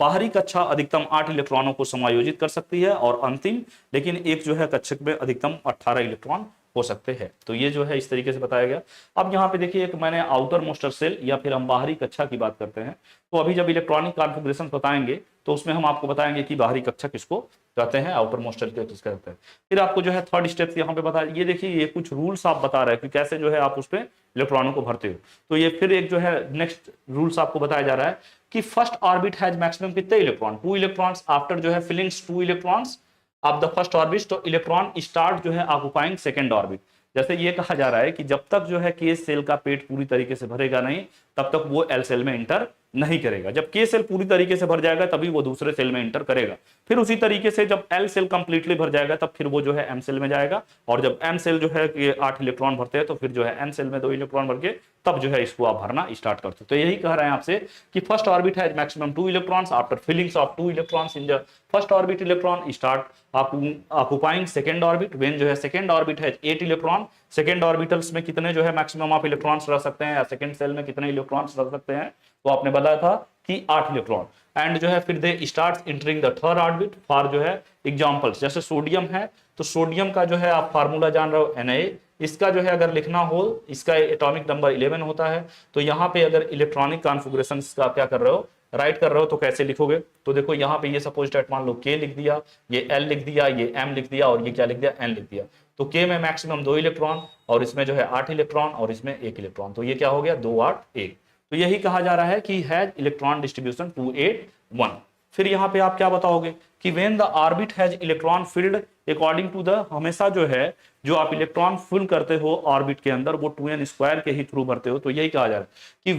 [SPEAKER 1] बाहरी कक्षा अधिकतम 8 इलेक्ट्रॉनों को समायोजित कर सकती है, और अंतिम लेकिन एक जो है कक्षक में अधिकतम 18 इलेक्ट्रॉन हो सकते हैं। तो ये जो है इस तरीके से बताया गया। अब यहाँ पे देखिए एक मैंने आउटर मोस्टर सेल या फिर हम बाहरी कक्षा की बात करते हैं, तो अभी जब इलेक्ट्रॉनिक कॉन्फ़िगरेशन बताएंगे तो उसमें हम आपको बताएंगे कि बाहरी कक्षा किसको कहते हैं, आउटर मोस्टर किसको कहते हैं। फिर आपको जो है थर्ड स्टेप यहाँ पे बताया, ये देखिए ये कुछ रूल्स आप बता रहे हैं कि कैसे जो है आप उस पर इलेक्ट्रॉनों को भरते हो। तो ये फिर एक जो है नेक्स्ट रूल्स आपको बताया जा रहा है कि फर्स्ट ऑर्बिट हैज मैक्सिमम कितने इलेक्ट्रॉन, 2 इलेक्ट्रॉन्स आफ्टर जो है fillings 2 electrons of the first orbit, तो इलेक्ट्रॉन स्टार्ट जो है ऑक्युपाइंग सेकंड ऑर्बिट। जैसे ये कहा जा रहा है कि जब तक जो है के सेल का पेट पूरी तरीके से भरेगा नहीं तब तक वो एल सेल में इंटर नहीं करेगा। जब के सेल पूरी तरीके से भर जाएगा तभी वो दूसरे सेल में एंटर करेगा। फिर उसी तरीके से जब एल सेल कंप्लीटली भर जाएगा तब फिर वो जो है एम सेल में जाएगा, और जब एम सेल जो है ये 8 इलेक्ट्रॉन भरते हैं तो फिर जो है एन सेल में 2 इलेक्ट्रॉन भर के तब जो है इसको आप भरना स्टार्ट करते हो। तो यही कह रहे हैं आपसे कि first orbit has maximum 2 electrons after fillings of 2 electrons in the first orbit, electron start occupying second orbit when जो है second orbit has 8 electron. Second orbitals में कितने जो है मैक्सिमम ऑफ इलेक्ट्रॉन्स रह सकते हैं, या सेकंड सेल में कितने इलेक्ट्रॉन्स रह सकते हैं, तो आपने बताया था कि 8 इलेक्ट्रॉन। एंड जो है फिर they start entering the third orbit for जो है एग्जांपल्स, जैसे सोडियम है तो सोडियम का जो है आप फार्मूला जान रहे हो Na, इसका जो है अगर लिखना हो, इसका एटॉमिक नंबर 11 होता है। तो यहाँ पे अगर इलेक्ट्रॉनिक कॉन्फ़िगरेशन का क्या कर रहे हो, राइट कर रहे हो, तो कैसे लिखोगे, तो देखो यहाँ पे ये सपोज डेट मान लो K लिख दिया, ये L लिख दिया, ये M लिख दिया, और ये क्या लिख दिया, N लिख दिया। तो K में मैक्सिमम 2 इलेक्ट्रॉन, और इसमें जो है 8 इलेक्ट्रॉन, और इसमें 1 इलेक्ट्रॉन, तो ये क्या हो गया 2 8 1। तो यही कहा जा रहा है कि हैज इलेक्ट्रॉन डिस्ट्रीब्यूशन 2 8 1। फिर यहाँ पे आप क्या बताओगे कि when the orbit has electron filled according to the, हमेशा जो है जो आप इलेक्ट्रॉन फिल करते हो ऑर्बिट के अंदर वो 2n स्क्वायर के ही थ्रू भरते हो। तो यही कहा जा रहा है कि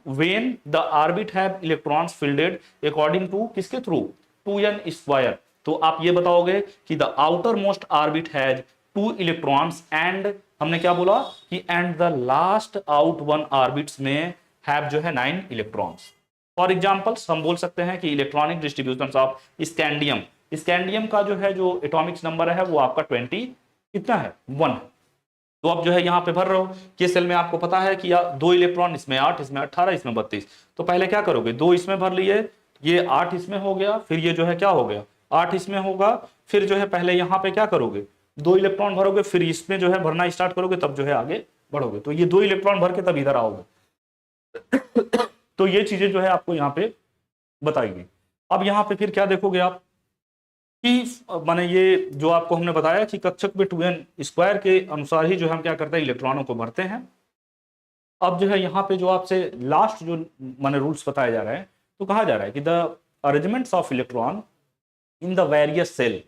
[SPEAKER 1] when the orbit have electrons filled according to किसके थ्रू, 2n स्क्वायर। तो आप ये बताओगे कि the outermost orbit has 2 electrons and हमने क्या बोला कि and the last out 1 orbits में हैव जो है 9 इलेक्ट्रॉन्स। फॉर एग्जांपल्स हम बोल सकते हैं कि electronic distribution of scandium, scandium का जो है जो एटॉमिक नंबर है वो आपका 20 कितना है 1। तो अब जो है यहाँ पे भर रहे हो कि सेल में आपको पता है कि 2 इलेक्ट्रॉन, इसमें 8, इसमें 18, इसमें 32। तो पहले क्या करोगे, 2 इसमें भर लिए, ये 8 इसमें हो गया, फिर ये जो है क्या हो गया 8 इसमें होगा, फिर जो है पहले यहाँ पे क्या करोगे 2 इलेक्ट्रॉन भरोगे, फिर इसमें जो है भरना स्टार्ट करोगे, तब जो है आगे बढ़ोगे। तो ये 2 इलेक्ट्रॉन भर के तब इधर आओगे। तो ये चीजें जो है आपको यहाँ पे बताएगी। अब यहाँ पे फिर क्या देखोगे आप कि माने ये जो आपको हमने बताया कि कक्षक में 2n स्क्वायर के अनुसार ही जो हम क्या करते हैं इलेक्ट्रॉनों को भरते हैं। अब जो है यहाँ पे जो आपसे लास्ट जो माने रूल्स बताए जा रहे हैं, तो कहा जा रहा है कि the arrangements of electron in the various shell,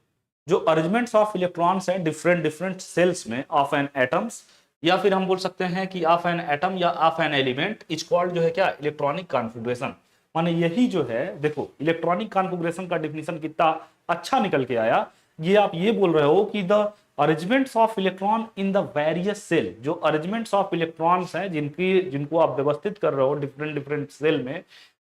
[SPEAKER 1] जो अरेंजमेंट्स ऑफ इलेक्ट्रॉन्स हैं डिफरेंट डिफरेंट सेल्स में ऑफ एन एटम्स, या फिर हम बोल सकते हैं कि ऑफ एन एटम या of an element is called जो है क्या इलेक्ट्रॉनिक कॉन्फ़िगरेशन। माने यही जो है देखो इलेक्ट्रॉनिक कॉन्फ़िगरेशन का डेफिनेशन कितना अच्छा निकल के आया। ये आप ये बोल रहे हो कि the arrangements of electron in the various shell, जो अरेंजमेंट्स ऑफ इलेक्ट्रॉन्स हैं जिनको आप व्यवस्थित कर रहे हो डिफरेंट डिफरेंट सेल में,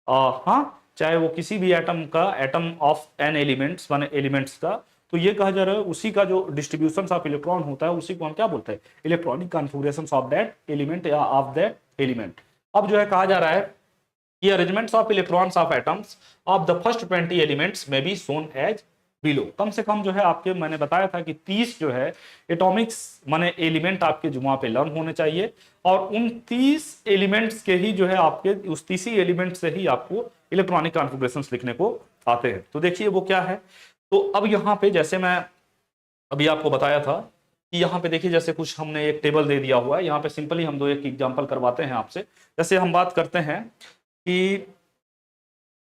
[SPEAKER 1] हाँ चाहे वो किसी भी एटम का, एटम ऑफ एन एलिमेंट्स माने एलिमेंट्स का, तो ये कहा जा रहा है उसी का जो डिस्ट्रीब्यूशन ऑफ इलेक्ट्रॉन होता है उसी को हम क्या बोलते हैं electronic configuration of that element या ऑफ दैट एलिमेंट। अब जो है कहा जा रहा है कि arrangements of electrons of atoms of the first 20 elements में बी शोन एज बिलो। कम से कम जो है आपके मैंने बताया था कि 30 जो है एटॉमिक्स माने एलिमेंट आपके जो वहां पे लर्न होने चाहिए, और उन 30 एलिमेंट्स के ही जो है आपके उस 30 एलिमेंट से ही आपको इलेक्ट्रॉनिक कॉन्फ़िगरेशंस लिखने को आते हैं। तो देखिए वो क्या है। तो अब यहाँ पे जैसे मैं अभी आपको बताया था कि यहाँ पे देखिए जैसे कुछ हमने एक टेबल दे दिया हुआ है, यहाँ पे सिंपली हम 2 एक एग्जांपल करवाते हैं आपसे। जैसे हम बात करते हैं कि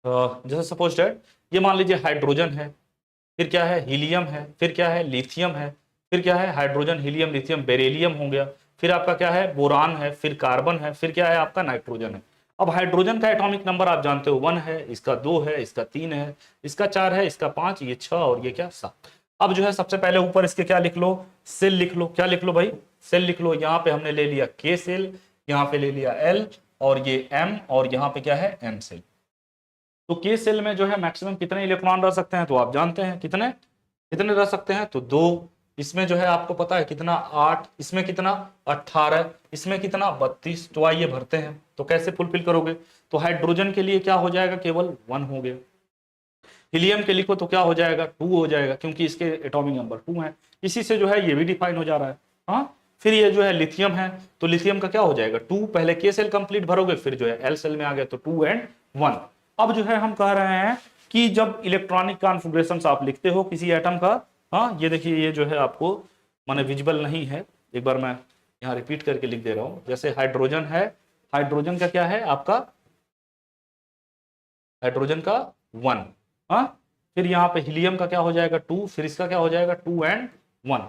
[SPEAKER 1] जैसे सपोज दैट ये मान लीजिए हाइड्रोजन है, फिर क्या है हीलियम है, फिर क्या है लिथियम है, फिर क्या है हाइड्रोजन हीलियम लिथियम बेरिलियम हो गया, फिर आपका क्या है बोरान है, फिर कार्बन है, फिर क्या है आपका नाइट्रोजन है। अब हाइड्रोजन का एटॉमिक नंबर आप जानते हो 1 है, इसका 2 है, इसका 3 है, इसका 4 है, इसका 5, ये 6 और ये क्या 7। अब जो है सबसे पहले ऊपर इसके क्या लिख लो सेल लिख लो, क्या लिख लो भाई सेल लिख लो। यहाँ पे हमने ले लिया K सेल, यहाँ पे ले लिया L, और ये M, और यहाँ पे क्या है M सेल। तो K सेल में जो है मैक्सिमम कितने इलेक्ट्रॉन रह सकते हैं, तो आप जानते हैं कितने कितने रह सकते हैं, तो 2। इसमें जो है आपको पता है कितना 8, इसमें कितना 18, इसमें कितना 32। तो आइए भरते हैं। तो कैसे फुलफिल करोगे, तो हाइड्रोजन के लिए क्या हो जाएगा केवल 1 हो गया, हीलियम के लिखो तो क्या हो जाएगा 2 हो जाएगा क्योंकि इसके एटॉमिक नंबर 2 है। इसी से जो है ये भी डिफाइन हो जा रहा है। हाँ फिर ये जो है लिथियम है, तो लिथियम का क्या हो जाएगा 2, पहले K सेल कंप्लीट भरोगे, फिर जो है L सेल में आ गया तो 2 और 1। अब जो है हम कह रहे हैं कि जब इलेक्ट्रॉनिक कॉन्फ़िगरेशंस आप लिखते हो किसी एटम का, हाँ ये देखिए ये जो है आपको माने विजिबल नहीं है, एक बार मैं यहाँ रिपीट करके लिख दे रहा हूँ। जैसे हाइड्रोजन है, हाइड्रोजन का क्या है आपका हाइड्रोजन का 1, हाँ फिर यहाँ पे हीलियम का क्या हो जाएगा 2, फिर इसका क्या हो जाएगा 2 और 1।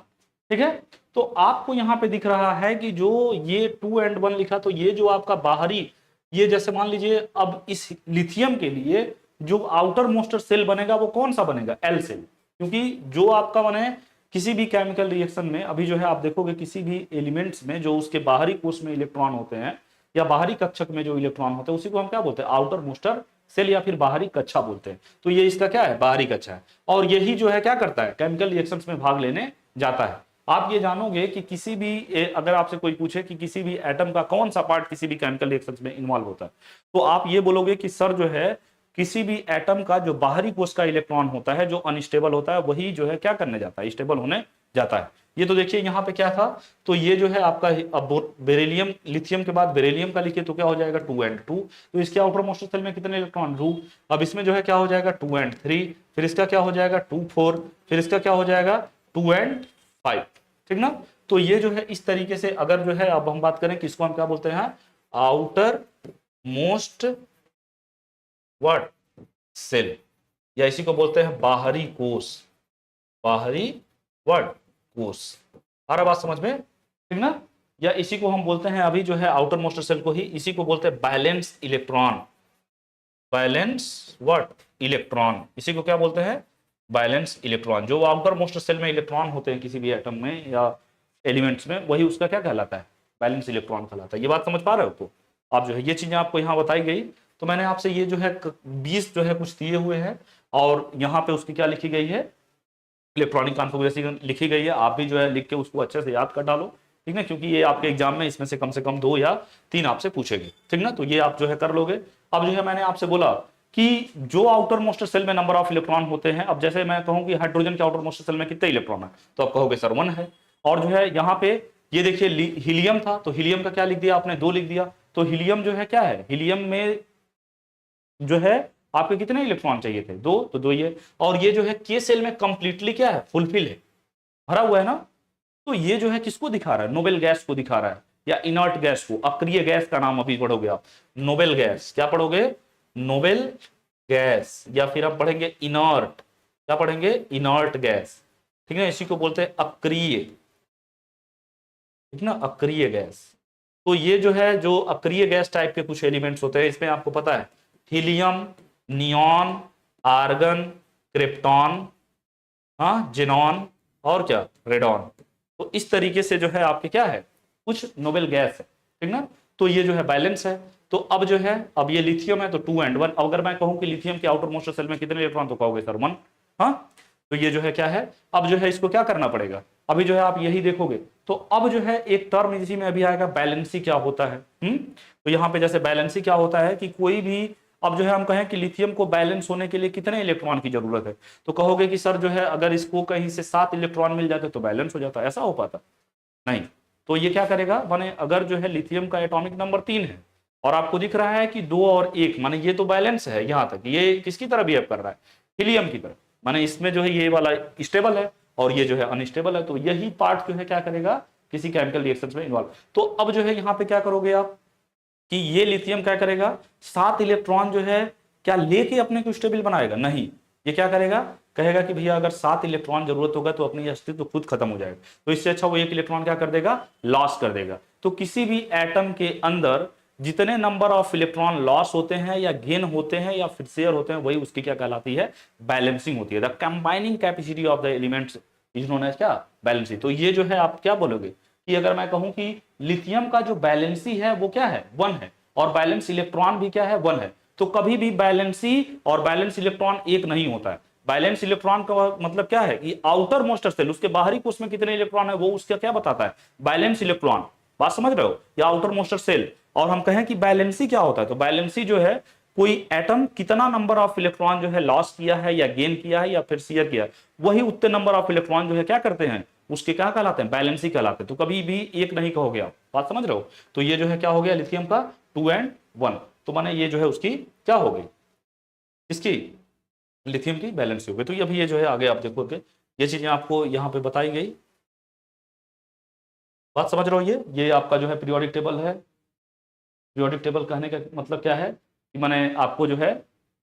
[SPEAKER 1] ठीक है, तो आपको यहाँ पे दिख रहा है कि जो ये 2 और 1 लिखा, तो ये जो आपका बाहरी ये जैसे मान लीजिए अब इस लिथियम के लिए जो आउटर मोस्ट सेल बनेगा वो कौन सा बनेगा, एल सेल, क्योंकि जो आपका बने किसी भी केमिकल रिएक्शन में, अभी जो है आप देखोगे किसी भी एलिमेंट्स में जो उसके बाहरी कोष में इलेक्ट्रॉन होते हैं या बाहरी कक्षक में जो इलेक्ट्रॉन होते हैं उसी को हम क्या बोलते हैं, आउटर मोस्टर सेल या फिर बाहरी कक्षा बोलते हैं। तो ये इसका क्या है, बाहरी कक्षा है, और यही जो है क्या करता है, केमिकल रिएक्शंस में भाग लेने जाता है। आप ये जानोगे कि किसी भी अगर आपसे कोई पूछे कि किसी भी एटम का कौन सा पार्ट किसी भी केमिकल रिएक्शंस में इन्वॉल्व होता है, तो आप ये बोलोगे कि सर जो है किसी भी एटम का जो बाहरी कोष का इलेक्ट्रॉन होता है जो अनस्टेबल होता है वही जो है क्या करने जाता है, स्टेबल होने जाता है। ये तो देखिए यहाँ पे क्या था, तो ये जो है आपका अब बेरिलियम, लिथियम के बाद बेरिलियम का लिखिए तो क्या हो जाएगा 2n2, तो इसके आउटर मोस्ट सेल में कितने इलेक्ट्रॉन 2, अब इसमें जो है क्या हो जाएगा 2n3, फिर इसका क्या हो जाएगा 2 4, फिर इसका क्या हो जाएगा 2n5, ठीक ना। तो ये जो है इस तरीके से अगर जो है अब हम बात करें कि इसको हम क्या बोलते हैं, आउटर मोस्ट व्हाट सेल, या इसी को बोलते हैं बाहरी कोष, बाहरी व्हाट कोष। आ रहा बात समझ में, ठीक ना। या इसी को हम बोलते हैं अभी जो है आउटर मोस्ट सेल को ही इसी को बोलते हैं balance electron, balance what electron, इसी को क्या बोलते हैं, बैलेंस इलेक्ट्रॉन। जो आउटर मोस्ट सेल में इलेक्ट्रॉन होते हैं किसी भी एटम में या एलिमेंट्स में वही उसका क्या कहलाता है, बैलेंस इलेक्ट्रॉन कहलाता है। ये बात समझ पा रहे हो, तो आप जो है ये चीजें आपको यहाँ बताई गई। तो मैंने आपसे ये जो है 20 जो है कुछ दिए हुए हैं और यहाँ पे उसकी क्या लिखी गई है, इलेक्ट्रॉनिक कॉन्फ़िगरेशन लिखी गई है। आप भी जो है लिख के उसको अच्छे से याद कर डालो, ठीक ना, क्योंकि ये आपके एग्जाम में इसमें से कम 2 या 3 आपसे पूछेंगे, ठीक ना। तो ये आप जो है कर लोगे। अब जो है मैंने आपसे बोला कि जो आउटर मोस्ट सेल में नंबर ऑफ इलेक्ट्रॉन होते हैं, अब जैसे मैं कहूं कि हाइड्रोजन के आउटर मोस्ट सेल में कितने इलेक्ट्रॉन है, तो आप कहोगे सर 1 है। और जो है यहाँ पे ये देखिए हीलियम था, तो हीलियम का क्या लिख दिया आपने, 2 लिख दिया। तो हीलियम जो है क्या है, हीलियम में जो है आपके कितने इलेक्ट्रॉन चाहिए थे, 2, तो 2 ये। और ये जो है के सेल में कंप्लीटली क्या है, फुलफिल है, भरा हुआ है ना। तो ये जो है किसको दिखा रहा है, नोबेल गैस को दिखा रहा है, या इनर्ट गैस को। अक्रिय गैस का नाम अभी पढ़ोगे आप, नोबेल गैस, क्या पढ़ोगे, नोबेल गैस, या फिर आप पढ़ेंगे इनर्ट, क्या पढ़ेंगे, इनर्ट गैस, ठीक है। इसी को बोलते हैं अक्रिय, ठीक ना, अक्रिय गैस। तो ये जो है जो अक्रिय गैस टाइप के कुछ एलिमेंट्स होते हैं, इसमें आपको पता है हीलियम, नियॉन, आर्गन, क्रिप्टॉन, हाँ जिनॉन, और क्या, रेडॉन। तो इस तरीके से जो है आपके क्या है, कुछ नोबेल गैस है, ठीक ना। तो ये जो है बैलेंस है। तो अब जो है, अब ये लिथियम है तो 2 and 1। अगर मैं कहूं कि लिथियम के आउटर मोस्ट सेल में कितने इलेक्ट्रॉन, तो कहोगे सर 1, हाँ। तो ये जो है क्या है, अब जो है इसको क्या करना पड़ेगा, अभी जो है आप यही देखोगे। तो अब जो है एक टर्म इसी में अभी आएगा, बैलेंसी क्या होता है। तो यहाँ पे जैसे बैलेंसी क्या होता है कि कोई भी, अब जो है हम कहें कि लिथियम को बैलेंस होने के लिए कितने इलेक्ट्रॉन की जरूरत है, तो कहोगे कि सर जो है अगर इसको कहीं से 7 इलेक्ट्रॉन मिल जाते तो बैलेंस हो जाता, ऐसा हो पाता नहीं। तो ये क्या करेगा, माने अगर जो है लिथियम का एटॉमिक नंबर 3 है और आपको दिख रहा है कि 2 और 1, माने ये तो बैलेंस है यहाँ तक, ये किसकी तरह बिहेव कर रहा है, हीलियम की तरह, माने इसमें जो है ये वाला स्टेबल है और ये जो है अनस्टेबल है। तो यही पार्ट जो है क्या करेगा, किसी केमिकल रिएक्शन में इन्वॉल्व। तो अब जो है यहाँ पे क्या करोगे आप कि ये लिथियम क्या करेगा, 7 इलेक्ट्रॉन जो है क्या लेके अपने को स्टेबल बनाएगा, नहीं, ये क्या करेगा, कहेगा कि भैया अगर 7 इलेक्ट्रॉन जरूरत होगा तो अपनी अस्तित्व तो खुद खत्म हो जाएगा, तो इससे अच्छा वो 1 इलेक्ट्रॉन क्या कर देगा, लॉस कर देगा। तो किसी भी एटम के अंदर जितने नंबर ऑफ इलेक्ट्रॉन लॉस होते हैं या गेन होते हैं या फिर शेयर होते हैं, वही उसकी क्या कहलाती है, बैलेंसिंग होती है। The combining capacity of the elements is known as क्या, बैलेंसिंग। तो ये जो है आप क्या बोलोगे कि अगर मैं कहूं कि लिथियम का जो बैलेंसी है वो क्या है, 1 है, और बैलेंस इलेक्ट्रॉन भी क्या है, 1 है। तो कभी भी बैलेंसी और बैलेंस इलेक्ट्रॉन एक नहीं होता है। बैलेंस इलेक्ट्रॉन का मतलब क्या है कि आउटर मोस्ट सेल, उसके बाहरी कोष में कितने इलेक्ट्रॉन है वो उसका क्या बताता है, बैलेंस इलेक्ट्रॉन। बात समझ रहे हो, या आउटर मोस्ट सेल। और हम कहें कि बैलेंसी क्या होता है, तो बैलेंसी जो है कोई एटम कितना नंबर ऑफ इलेक्ट्रॉन जो है लॉस किया है या गेन किया है या फिर शेयर किया है, वही उतने नंबर ऑफ इलेक्ट्रॉन जो है क्या करते हैं, उसके क्या कहलाते हैं, बैलेंसी कहलाते हैं। तो कभी भी एक नहीं कहोगे आप, बात समझ रहे हो। तो ये जो है क्या हो गया लिथियम का 2 and 1, तो माने ये जो है उसकी क्या हो गई, इसकी लिथियम की बैलेंस हो गई। तो अभी ये जो है आगे आप देखोगे ये चीजें आपको यहाँ पे बताई गई, बात समझ रहे हो। ये आपका जो है पीरियोडिक टेबल है। पीरियोडिक टेबल कहने का मतलब क्या है कि माने आपको जो है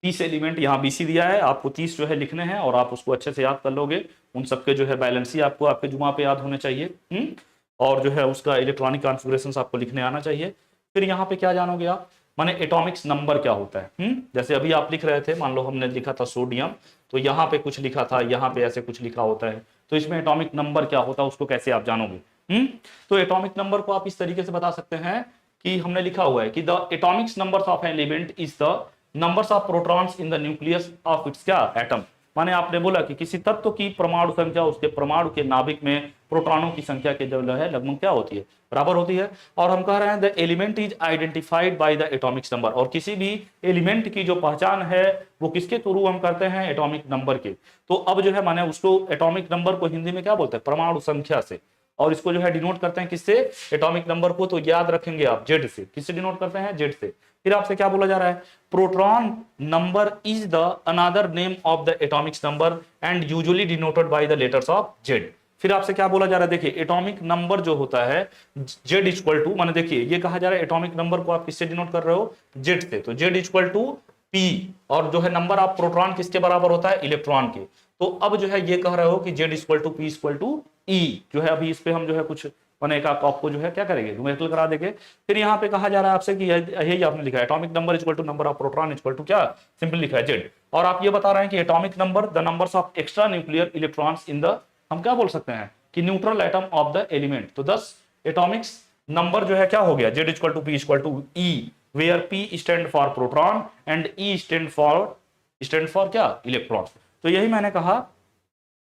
[SPEAKER 1] 30 एलिमेंट यहाँ BC दिया है, आपको 30 जो है लिखने हैं और आप उसको अच्छे से याद कर लोगे। उन सबके जो है बैलेंसी आपको आपके जुमा पे याद होने चाहिए, और जो है उसका इलेक्ट्रॉनिक कॉन्फ़िगरेशंस आपको लिखने आना चाहिए। फिर यहाँ पे क्या जानोगे आप, माने एटॉमिक्स नंबर क्या होता है। जैसे अभी आप लिख रहे थे, मान लो हमने लिखा था सोडियम, तो यहाँ पे कुछ लिखा था, यहाँ पे ऐसे कुछ लिखा होता है, तो इसमें एटॉमिक नंबर क्या होता है उसको कैसे आप जानोगे। तो एटॉमिक नंबर को आप इस तरीके से बता सकते हैं कि हमने लिखा हुआ है कि the Atomics numbers of an element is the numbers of protons in the nucleus of its क्या एटम। माने आपने बोला कि किसी तत्व की परमाणु संख्या उसके परमाणु के नाभिक में प्रोटॉनों की संख्या के जो है लगभग क्या होती है, बराबर होती है। और हम कह रहे हैं the element is identified by the Atomics number, और किसी भी एलिमेंट की जो पहचान है वो किसके थ्रू हम करते हैं, एटॉमिक नंबर के। तो अब जो है माने उसको एटॉमिक नंबर को हिंदी में क्या बोलते हैं, परमाणु संख्या से, और इसको जो है डिनोट करते हैं किससे, एटॉमिक नंबर को। तो याद रखेंगे आप जेड से, किससे डिनोट करते हैं, जेड से। फिर आपसे क्या बोला जा रहा है, proton number is the another name of the Atomics number and usually denoted by the letters of Z. फिर आपसे क्या बोला जा रहा है, देखिए एटॉमिक नंबर जो होता है जेड इक्वल टू, माने देखिए ये कहा जा रहा है एटॉमिक नंबर को आप किससे डिनोट कर रहे हो, जेड से। तो जेड इक्वल टू पी, और जो है नंबर ऑफ प्रोटॉन किसके बराबर होता है, इलेक्ट्रॉन के। तो अब जो है ये कह रहे हो कि Z equal to P equal to E, जो है अभी इस पे हम जो है कुछ बने का आपको जो है क्या करेंगे, न्यूमेरिकल करा देंगे। फिर यहाँ पे कहा जा रहा है आपसे कि यही आपने लिखा है atomic number equal to number of proton equal to क्या, सिंपल लिखा है जेड। और आप ये बता रहे हैं कि atomic number the numbers of extra nuclear electrons in the, हम क्या बोल सकते हैं कि neutral atom of the element. तो 10 एटॉमिक्स नंबर जो है क्या हो गया, Z equal to P equal to E, where P stand for proton and E stand for क्या, इलेक्ट्रॉन। तो यही मैंने कहा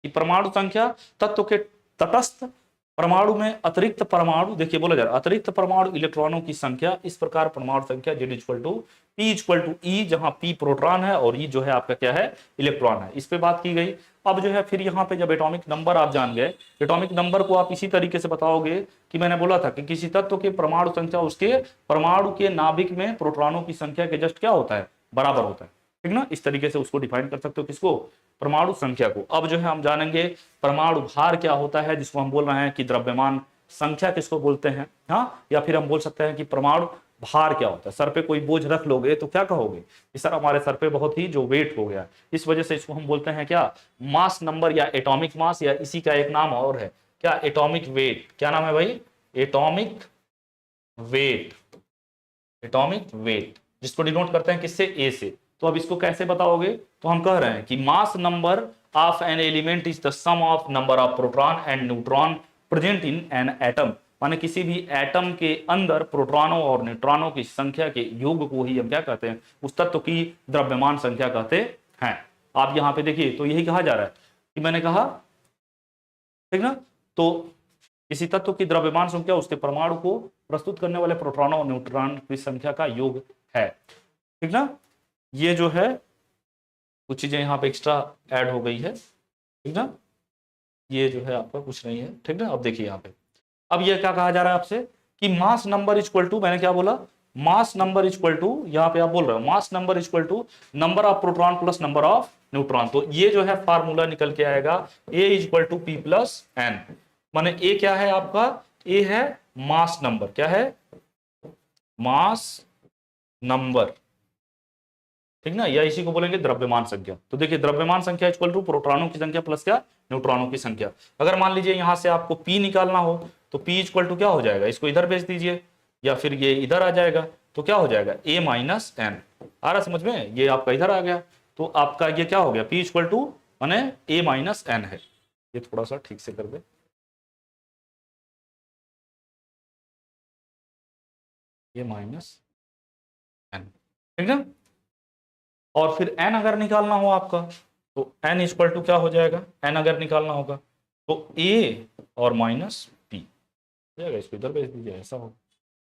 [SPEAKER 1] कि परमाणु संख्या तत्व के तटस्थ परमाणु में अतिरिक्त परमाणु, देखिए बोला जा रहा है अतिरिक्त परमाणु इलेक्ट्रॉनों की संख्या, इस प्रकार परमाणु संख्या Z equal to P equal to E, जहां पी प्रोटॉन है और ई जो है आपका क्या है, इलेक्ट्रॉन है। इस पे बात की गई। अब जो है फिर यहाँ पे जब एटॉमिक नंबर आप जान गए, एटॉमिक नंबर को आप इसी तरीके से बताओगे कि मैंने बोला था कि किसी तत्व के परमाणु संख्या उसके परमाणु के नाभिक में प्रोटॉनों की संख्या के जस्ट क्या होता है, बराबर होता है, ठीक ना। इस तरीके से उसको डिफाइन कर सकते हो, किसको, परमाणु संख्या को। अब जो है हम जानेंगे परमाणु भार क्या होता है, जिसको हम बोल रहे हैं कि द्रव्यमान संख्या किसको बोलते हैं, हाँ, या फिर हम बोल सकते हैं कि परमाणु भार क्या होता है। सर पे कोई बोझ रख लोगे तो क्या कहोगे कि सर हमारे सर पे बहुत ही जो वेट हो गया, इस वजह से इसको हम बोलते हैं क्या, मास नंबर या एटॉमिक मास, या इसी का एक नाम और है क्या, एटॉमिक वेट। क्या नाम है भाई, एटॉमिक वेट, एटॉमिक वेट, जिसको डिनोट करते हैं किससे, ए से। तो अब इसको कैसे बताओगे, तो हम कह रहे हैं कि mass number of an element is the sum of number of proton and neutron present in an atom. माने किसी भी एटम के अंदर प्रोटॉनों और न्यूट्रॉनों की संख्या के योग को ही हम क्या कहते हैं, उस तत्व की द्रव्यमान संख्या कहते हैं। आप यहाँ पे देखिए तो यही कहा जा रहा है कि मैंने कहा, ठीक ना, तो किसी तत्व की द्रव्यमान संख्या उसके परमाणु को प्रस्तुत करने वाले प्रोटॉनों और न्यूट्रॉन की संख्या का योग है, ठीक ना। ये जो है कुछ चीजें यहाँ पे एक्स्ट्रा ऐड हो गई है, ठीक ना, ये जो है आपका कुछ नहीं है, ठीक ना। अब देखिए यहाँ पे, अब ये क्या कहा जा रहा है आपसे कि मास नंबर इक्वल टू, मैंने क्या बोला, मास नंबर इक्वल टू, यहाँ पे आप बोल रहे हो mass number equal to number of proton plus number of neutron. तो ये जो है फार्मूला निकल के आएगा A equal to P plus N. माने ए क्या है आपका, ए है मास नंबर, क्या है, मास नंबर, ठीक ना, या इसी को बोलेंगे द्रव्यमान संख्या। तो देखिए द्रव्यमान संख्या इक्वल टू प्रोटॉनों की संख्या प्लस क्या, न्यूट्रॉनों की संख्या। अगर मान लीजिए यहां से आपको पी निकालना हो तो पी इक्वल टू क्या हो जाएगा, इसको इधर भेज दीजिए या फिर ये इधर आ जाएगा, तो क्या हो जाएगा, ए माइनस एन। आ रहा समझ में, ये आपका इधर आ गया, तो आपका ये क्या हो गया, पी इक्वल टू माने ए माइनस एन है। ये थोड़ा सा ठीक से कर दे, ये माइनस एन, ठीक ना। और फिर n अगर निकालना हो आपका तो n इक्वल टू क्या हो जाएगा, n अगर निकालना होगा तो a और माइनस p जाएगा, इसको इधर भेज दीजिए, ऐसा हो।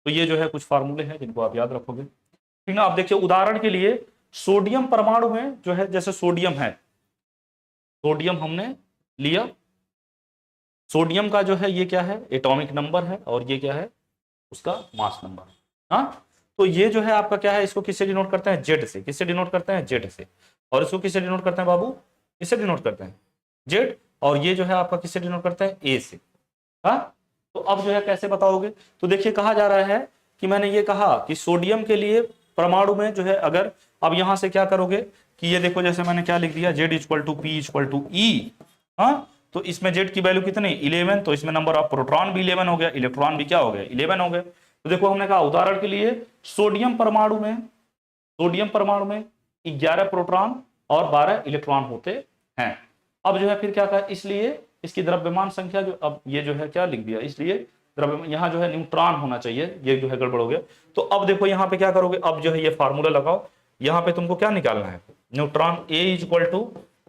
[SPEAKER 1] तो ये जो है कुछ फार्मूले हैं जिनको आप याद रखोगे, ठीक ना। आप देखिए उदाहरण के लिए सोडियम परमाणु में जो है, जैसे सोडियम है, सोडियम हमने लिया, सोडियम का जो है ये क्या है, एटॉमिक नंबर है, और ये क्या है, उसका मास नंबर, हाँ। तो ये जो है आपका क्या है, इसको किससे डिनोट करते हैं, जेड से। किससे डिनोट करते हैं, जेड से। और इसको किससे डिनोट करते हैं बाबू, किससे डिनोट करते हैं, जेड। और ये जो है आपका किससे डिनोट करते हैं, ए से, हाँ। तो अब जो है कैसे बताओगे, तो देखिए कहा जा रहा है कि मैंने ये कहा कि सोडियम के लिए परमाणु में जो है, अगर अब यहां से क्या करोगे कि ये देखो, जैसे मैंने क्या लिख दिया, Z equal to P equal to E, हाँ। तो इसमें जेड की वैल्यू कितनी, 11, तो इसमें नंबर ऑफ प्रोटॉन भी 11 हो गया, इलेक्ट्रॉन भी क्या हो गया, 11 हो गया। तो देखो हमने कहा उदाहरण के लिए सोडियम परमाणु में 11 प्रोटॉन और 12 इलेक्ट्रॉन होते हैं। अब जो है फिर क्या कहा, इसलिए इसकी द्रव्यमान संख्या जो, अब ये जो है क्या लिख दिया, इसलिए द्रव्यमान यहाँ जो है न्यूट्रॉन होना चाहिए, ये जो है गड़बड़ हो गया। तो अब देखो यहाँ पे क्या करोगे, अब जो है ये फार्मूला लगाओ, यहाँ पे तुमको क्या निकालना है, न्यूट्रॉन A =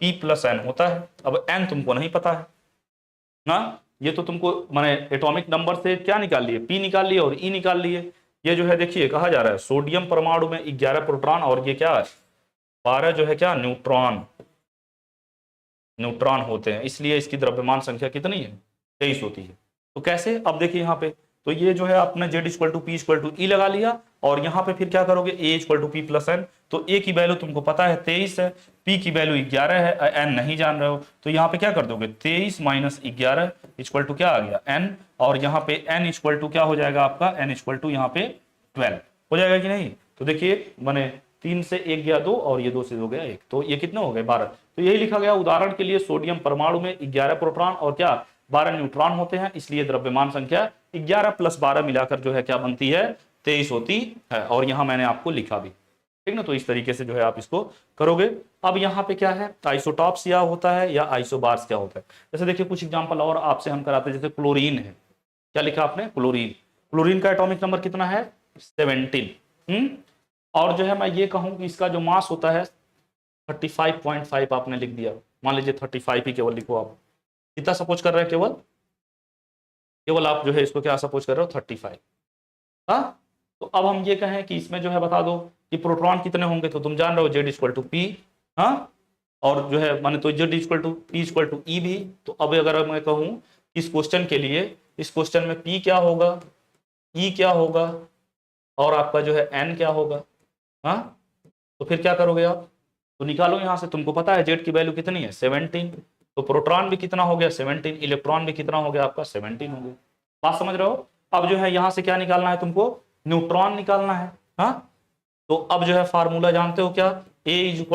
[SPEAKER 1] P + N होता है। अब N तुमको नहीं पता है ना, ये तो तुमको माने एटॉमिक नंबर से क्या निकाल लिए, P निकाल लिए और E निकाल लिए। ये जो है देखिए कहा जा रहा है सोडियम परमाणु में 11 प्रोटॉन और ये क्या है 12 जो है क्या न्यूट्रॉन होते हैं, इसलिए इसकी द्रव्यमान संख्या कितनी है 23 होती है। तो कैसे, अब देखिए यहाँ पे, तो ये जो है आपने Z = P = E लगा लिया और यहाँ पे फिर क्या करोगे A = P + N। तो A की वैल्यू तुमको पता है 23 है, P की वैल्यू 11 है, N नहीं जान रहे हो, तो यहाँ पे क्या कर दोगे 23 - 11 = क्या आ गया N, और यहाँ पे N = क्या हो जाएगा आपका, N = यहाँ पे 12 हो जाएगा कि नहीं। तो देखिए मैंने 3 से 1 गया 2 और ये 2 से 2 गया 1, तो ये कितने हो गए 12। तो यही लिखा गया उदाहरण के लिए सोडियम परमाणु में 11 प्रोटॉन और क्या 12 न्यूट्रॉन होते हैं, इसलिए द्रव्यमान संख्या 11 + 12 मिलाकर जो है क्या बनती है 23 होती है। और यहाँ मैंने आपको लिखा भी, ठीक ना। तो इस तरीके से जो है आप इसको करोगे। अब यहाँ पे क्या है, आइसोटॉप्स क्या होता है या आइसोबार्स क्या होता है। जैसे देखिए कुछ एग्जांपल और आपसे हम कराते हैं, जैसे क्लोरीन है, क्या लिखा आपने क्लोरीन का एटॉमिक नंबर कितना है 17। और जो है मैं ये कहूँ कि इसका जो मास होता है 35.5 आपने लिख दिया, मान लीजिए 35 ही केवल लिखो, आप कितना सपोज कर रहे हैं, केवल आप जो है इसको क्या सपोज कर रहे हो 35। हाँ, तो अब हम ये कहें कि इसमें जो है बता दो कि प्रोटॉन कितने होंगे, तो तुम जान रहे हो Z = P, हाँ, और जो है माने तो Z = P = E भी। तो अब अगर मैं कहूँ इस क्वेश्चन के लिए, इस क्वेश्चन में P क्या होगा, E क्या होगा और आपका जो है N क्या होगा, हाँ, तो फिर क्या करोगे आप, तो निकालो यहाँ से, तुमको पता है Z की वैल्यू कितनी है 17, तो प्रोटॉन भी कितना हो गया 17, इलेक्ट्रॉन भी कितना हो गया आपका 17 हो गया। बात समझ रहे हो। अब जो है यहाँ से क्या निकालना है तुमको, न्यूट्रॉन निकालना है, हाँ। तो अब जो है फार्मूला जानते हो क्या, A =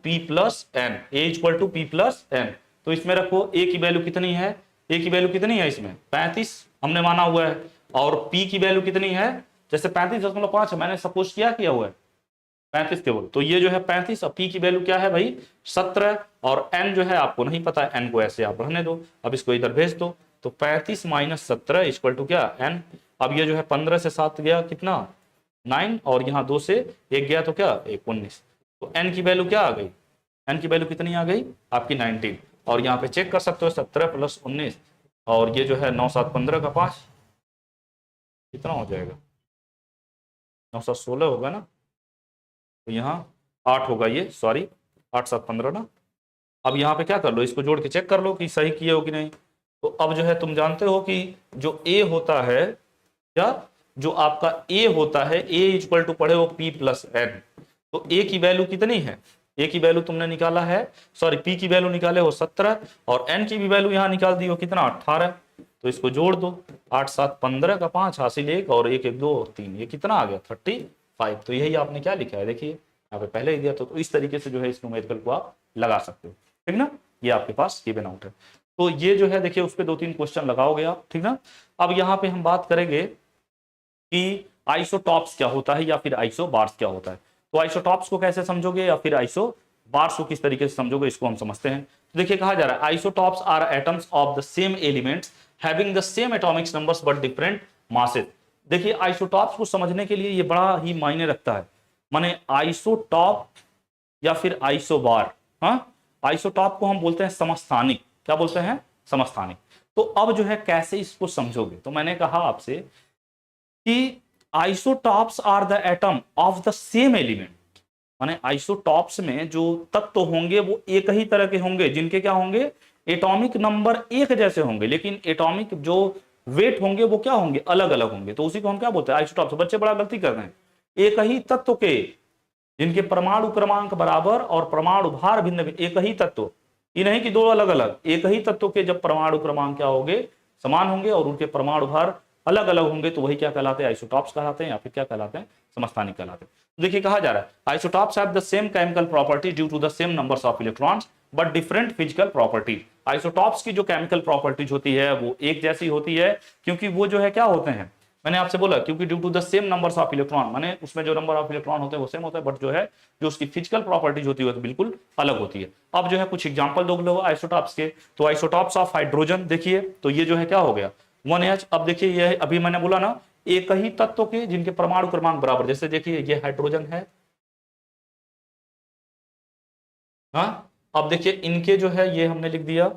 [SPEAKER 1] P + N, A = P + N। तो इसमें रखो A की वैल्यू कितनी है, A की वैल्यू कितनी है इसमें 35 हमने माना हुआ है, और P की वैल्यू कितनी है, जैसे 35.5 है, मैंने सपोज किया हुआ है 35 केवल, तो ये जो है 35 और P की वैल्यू क्या है भाई 17, और N जो है आपको नहीं पता है, N को ऐसे आप रहने दो, अब इसको इधर भेज दो, तो 35 - 17 = क्या N। अब ये जो है 15 से 7 गया कितना 9, और यहाँ 2 से 1 गया तो क्या 19, तो N की वैल्यू क्या आ गई, N की वैल्यू कितनी आ गई आपकी 19, और यहाँ पे चेक कर सकते हो 17 + 19, और ये जो है 9 7 15 का 5 कितना हो जाएगा 9 7 16 होगा ना, तो यहाँ 8 होगा, ये सॉरी 8 7 15 ना। अब यहाँ पे क्या कर लो, इसको जोड़ के चेक कर लो कि सही किए हो कि नहीं। तो अब जो है तुम जानते हो कि जो A होता है, क्या जो आपका A होता है, A = पढ़े हो P + N, तो A की वैल्यू कितनी है, A की वैल्यू तुमने निकाला है, सॉरी P की वैल्यू निकाले हो 17, और N की भी वैल्यू यहाँ निकाल दी हो कितना 18, तो इसको जोड़ दो 8 7 15 का 5 हासिल 1 और 1 1 2 और 3, ये कितना आ गया 35। तो यही आपने क्या लिखा है, देखिए यहाँ पे पहले ही दिया, तो इस तरीके से जो है इस न्यूमेरिकल को आप लगा सकते हो, ठीक ना। ये आपके पास गिवन आउट है, तो ये जो है देखिए उस पर 2-3 क्वेश्चन लगाओगे आप, ठीक ना। अब यहाँ पे हम बात करेंगे कि आइसोटॉप्स क्या होता है या फिर आइसोबार्स क्या होता है। तो आइसोटॉप्स को कैसे समझोगे या फिर आइसोबार्स को किस तरीके से समझोगे, इसको हम समझते हैं। तो देखिए कहा जा रहा है isotopes are atoms of the same elements having the same atomic numbers but different masses. देखिए आइसोटॉप्स को समझने के लिए ये बड़ा ही मायने रखता है, माने आइसोटॉप या फिर आइसोबार, हाँ, आइसोटॉप को हम बोलते हैं समस्थानिक, क्या बोलते हैं समस्थानिक। तो अब जो है कैसे इसको समझोगे, तो मैंने कहा आपसे कि isotopes are the atom of the same element, माने आइसोटॉप्स में जो तत्व होंगे वो एक ही तरह के होंगे, जिनके क्या होंगे एटॉमिक नंबर एक जैसे होंगे, लेकिन एटॉमिक जो वेट होंगे वो क्या होंगे अलग अलग होंगे, तो उसी को हम क्या बोलते हैं आइसोटॉप्स। बच्चे बड़ा गलती कर रहे हैं, एक ही तत्व के जिनके परमाणु क्रमांक बराबर और परमाणु भार भिन्न, एक ही तत्व, ये नहीं कि दो अलग अलग, एक ही तत्व के जब परमाणु क्रमांक क्या होंगे समान होंगे और उनके परमाणु भार अलग अलग होंगे, तो वही क्या कहलाते हैं आइसोटॉप्स कहलाते हैं, या फिर क्या कहलाते हैं समस्थानिक कहलाते हैं। तो देखिए कहा जा रहा है isotopes have the same chemical property due to the same numbers of electrons but different physical property. Isotopes की जो केमिकल प्रॉपर्टीज होती है वो एक जैसी होती है, क्योंकि वो जो है क्या होते हैं मैंने आपसे बोला क्योंकि due to the same numbers of electron, माने उसमें जो नंबर ऑफ इलेक्ट्रॉन होते हैं वो सेम होता है, बट जो है जो उसकी फिजिकल प्रॉपर्टीज होती है वो बिल्कुल अलग होती है। अब जो है कुछ एग्जांपल दो लो आइसोटॉप्स के, तो आइसोटॉप्स ऑफ हाइड्रोजन देखिए, तो ये जो है क्या हो गया 1H। अब देखिए ये अभी मैंने बोला ना एक ही तत्व के जिनके परमाणु क्रमांक बराबर, जैसे देखिए ये हाइड्रोजन है, हाँ। अब देखिए इनके जो है ये हमने लिख दिया,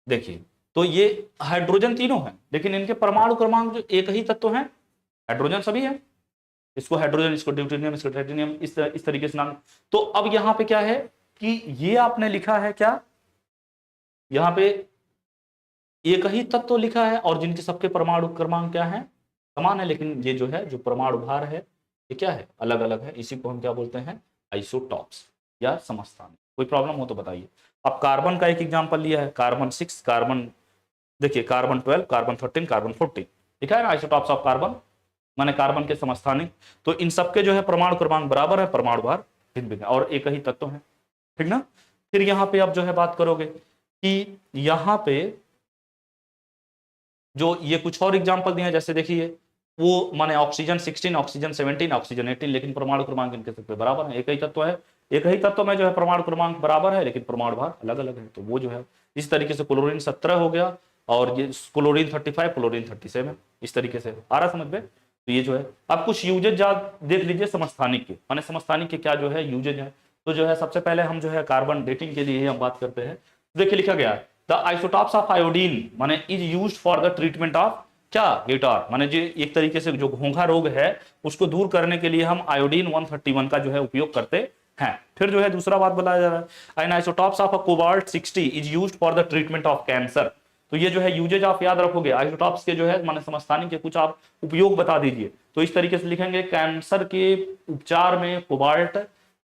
[SPEAKER 1] देखिए तो ये हाइड्रोजन तीनों हैं लेकिन इनके परमाणु क्रमांक जो एक ही तत्व हैं, हाइड्रोजन सभी है, इसको हाइड्रोजन, इसको ड्यूटेनियम, इसको ट्रिटियम, इस तरीके से नाम। तो अब यहां पे क्या है कि ये आपने लिखा है क्या, यहां पे एक ही तत्व लिखा है और जिनके सबके परमाणु क्रमांक क्या है, समान है, लेकिन ये जो है जो परमाणु भार है ये क्या है, अलग अलग है। इसी को हम क्या बोलते हैं, आइसोटॉप्स या समस्थानिक। कोई प्रॉब्लम हो तो बताइए। अब कार्बन का एक एग्जांपल लिया है, कार्बन 6, कार्बन देखिए कार्बन 12, कार्बन 13, कार्बन 14 लिखा है ना, आइसोटॉप्स ऑफ कार्बन माने कार्बन के समस्थानिक। तो इन सबके जो है परमाणु क्रमांक बराबर है, परमाणु भार भिन्न भिन्न और एक ही तत्व है, ठीक ना। फिर यहाँ पे आप जो है बात करोगे कि यहाँ पे जो ये कुछ और एग्जांपल दिए हैं, जैसे देखिए वो माने ऑक्सीजन 16, ऑक्सीजन 17, ऑक्सीजन 18, लेकिन परमाणु क्रमांक इनके सबके बराबर है, एक ही तत्व है, एक ही तत्व में जो है परमाणु क्रमांक बराबर है लेकिन परमाणु भार अलग अलग है। तो वो जो है इस तरीके से क्लोरीन 17 हो गया और ये क्लोरीन 35, क्लोरीन 37, इस तरीके से आ रहा समझ में। तो ये जो है अब कुछ यूजेज देख लीजिए समस्थानिक के, माने समस्थानिक के क्या जो है यूजेज है। तो जो है सबसे पहले हम जो है कार्बन डेटिंग के लिए हम बात करते हैं। देखिए लिखा गया है द आइसोटॉप्स ऑफ आयोडीन माने is used for the treatment of क्या गिटार, माने जो एक तरीके से जो घोंघा रोग है उसको दूर करने के लिए हम आयोडीन 131 का जो है उपयोग करते हैं। फिर जो है दूसरा बात बताया जा रहा है an isotopes of cobalt 60 is used for the treatment of cancer. तो ये जो है यूजेज आप याद रखोगे, आइसोटॉप्स के जो है माने समस्थानिक के कुछ आप उपयोग बता दीजिए। तो इस तरीके से लिखेंगे कैंसर के उपचार में कोबाल्ट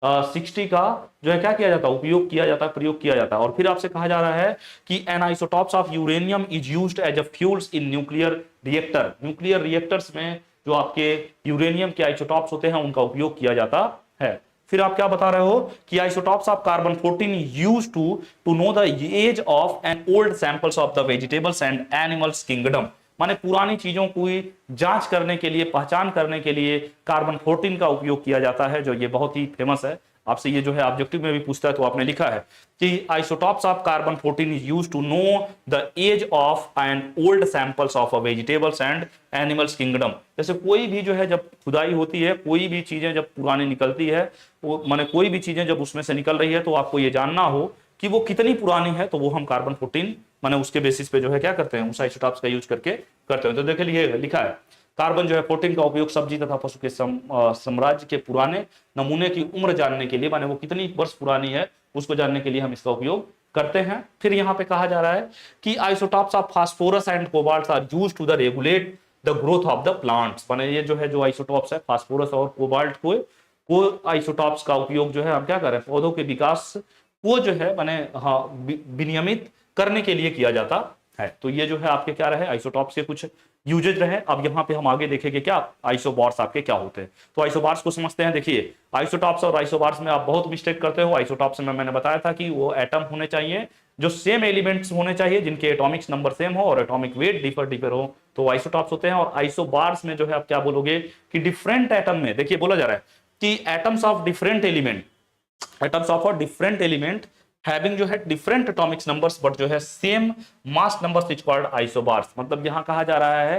[SPEAKER 1] 60 का जो है क्या किया जाता है, उपयोग किया जाता है, प्रयोग किया जाता है। और फिर आपसे कहा जा रहा है कि an isotopes of uranium is used as a fuels in nuclear reactor. Nuclear reactors में जो आपके यूरेनियम के आइसोटॉप्स होते हैं उनका उपयोग किया जाता है। फिर आप क्या बता रहे हो कि isotopes of carbon 14 used to know the age of an old samples of the vegetables and animals kingdom. माने पुरानी चीजों की जांच करने के लिए, पहचान करने के लिए कार्बन 14 का उपयोग किया जाता है, जो ये बहुत ही फेमस है। आपसे ये जो है ऑब्जेक्टिव में भी पूछता है तो आपने लिखा है कि isotopes of carbon 14 is used to know the age of an old samples of vegetables and animals kingdom. जैसे कोई भी जो है जब खुदाई होती है, कोई भी चीजें जब पुरानी निकलती है, वो माने कोई भी चीजें जब उसमें से निकल रही है तो आपको ये जानना हो कि वो कितनी पुरानी है, तो वो हम कार्बन 14 माने उसके बेसिस पे जो है क्या करते हैं, उस आइसोटॉप्स का यूज करके करते हैं। तो देखिए लिए लिखा है कार्बन जो है 14 का उपयोग सब्जी तथा पशु के साम्राज्य के पुराने नमूने की उम्र जानने के लिए, माने वो कितनी वर्ष पुरानी है उसको जानने के लिए हम इसका उपयोग करते हैं। फिर यहाँ पे कहा जा रहा है कि isotopes of phosphorus and cobalt are used to the regulate the growth of the plants. माने ये जो है जो आइसोटॉप्स है फास्फोरस और कोबाल्ट को आइसोटॉप्स का उपयोग जो है हम क्या कर रहे हैं, पौधों के विकास को जो है माने हाँ विनियमित करने के लिए किया जाता है। तो ये जो है आपके क्या रहे आइसोटॉप्स के कुछ यूजेज रहे। अब यहाँ पे हम आगे देखेंगे क्या आइसोबार्स आपके क्या होते हैं। तो आइसोबार्स को समझते हैं। देखिए आइसोटॉप्स और आइसोबार्स में आप बहुत मिस्टेक करते हो। आइसोटॉप्स में मैंने बताया था कि वो एटम होने चाहिए जो सेम एलिमेंट्स होने चाहिए, जिनके एटॉमिक्स नंबर सेम हो और एटॉमिक वेट डिफर हो, तो आइसोटॉप्स होते हैं। और आइसोबार्स में जो है आप क्या बोलोगे कि डिफरेंट एटम में, देखिए बोला जा रहा है कि atoms of different element, atoms of a different element having जो है डिफरेंट एटॉमिक्स नंबर्स बट जो है same mass numbers is called isobars. मतलब यहां कहा जा रहा है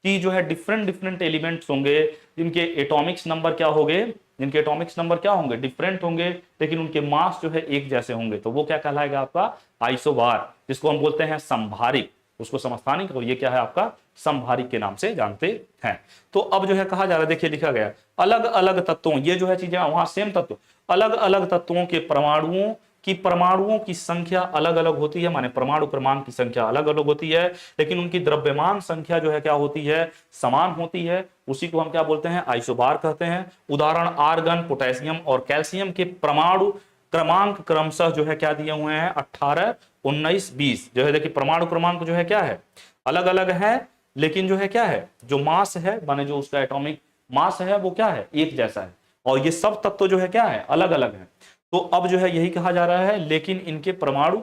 [SPEAKER 1] कि जो है डिफरेंट एलिमेंट्स होंगे जिनके एटॉमिक्स नंबर क्या होंगे, जिनके एटॉमिक्स नंबर क्या होंगे, डिफरेंट होंगे, लेकिन उनके मास जो है एक जैसे होंगे, तो वो क्या कहलाएगा आपका आइसोबार, जिसको हम बोलते हैं समभारिक, उसको समस्थानिक, और ये क्या है आपका समभारिक के नाम से जानते हैं। तो अब जो है कहा जा रहा है, देखिए लिखा गया अलग अलग तत्वों, ये जो है चीजें वहां सेम तत्व, अलग अलग तत्वों के परमाणुओं की संख्या अलग अलग होती है, माने परमाणु क्रमांक की संख्या अलग अलग होती है, लेकिन उनकी द्रव्यमान संख्या जो है क्या होती है, समान होती है। उसी को हम क्या बोलते हैं, आइसोबार कहते हैं। उदाहरण आर्गन, पोटेशियम और कैल्शियम के परमाणु क्रमांक क्रमशः जो है क्या दिए हुए हैं, 18, 19, 20 जो है। देखिए परमाणु क्रमांक जो है क्या है, अलग अलग है, लेकिन जो है क्या है, जो मास है माने जो उसका एटॉमिक मास है वो क्या है, एक जैसा है। और ये सब तत्व जो है क्या है, अलग अलग है। तो अब जो है यही कहा जा रहा है, लेकिन इनके परमाणु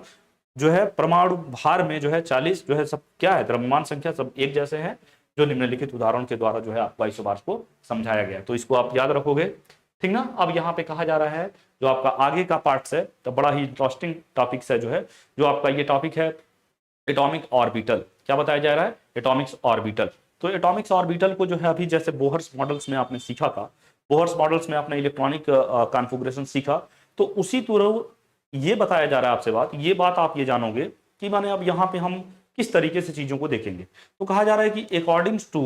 [SPEAKER 1] जो है परमाणु भार में जो है 40 जो है सब क्या है, द्रव्यमान संख्या सब एक जैसे हैं, जो निम्नलिखित उदाहरण के द्वारा जो है आपको आइसोबार्स को समझाया गया है। तो इसको आप याद रखोगे, ठीक ना। अब यहाँ पे कहा जा रहा है जो आपका आगे का पार्ट्स है, तो बड़ा ही इंटरेस्टिंग टॉपिक्स है, जो है जो आपका ये टॉपिक है एटॉमिक ऑर्बिटल। क्या बताया जा रहा है? Atomics orbital. तो एटॉमिक्स ऑर्बिटल को जो है अभी जैसे बोहर्स मॉडल्स में आपने सीखा था, बोहर्स मॉडल्स में आपने इलेक्ट्रॉनिक कॉन्फ़िगरेशन सीखा, तो उसी तरह ये बताया जा रहा है आपसे बात, ये बात आप ये जानोगे कि माने अब यहाँ पे हम किस तरीके से चीजों को देखेंगे। तो कहा जा रहा है कि according to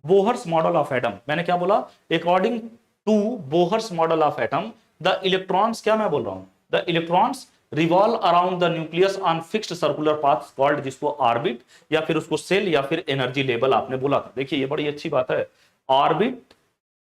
[SPEAKER 1] Bohr's model of atom, मैंने क्या बोला? According to Bohr's model of atom the electrons, क्या मैं बोल रहा हूं, the electrons revolve around the nucleus on fixed circular path called, जिसको ऑर्बिट या फिर उसको सेल या फिर एनर्जी लेवल आपने बोला था। देखिए ये बड़ी अच्छी बात है, ऑर्बिट,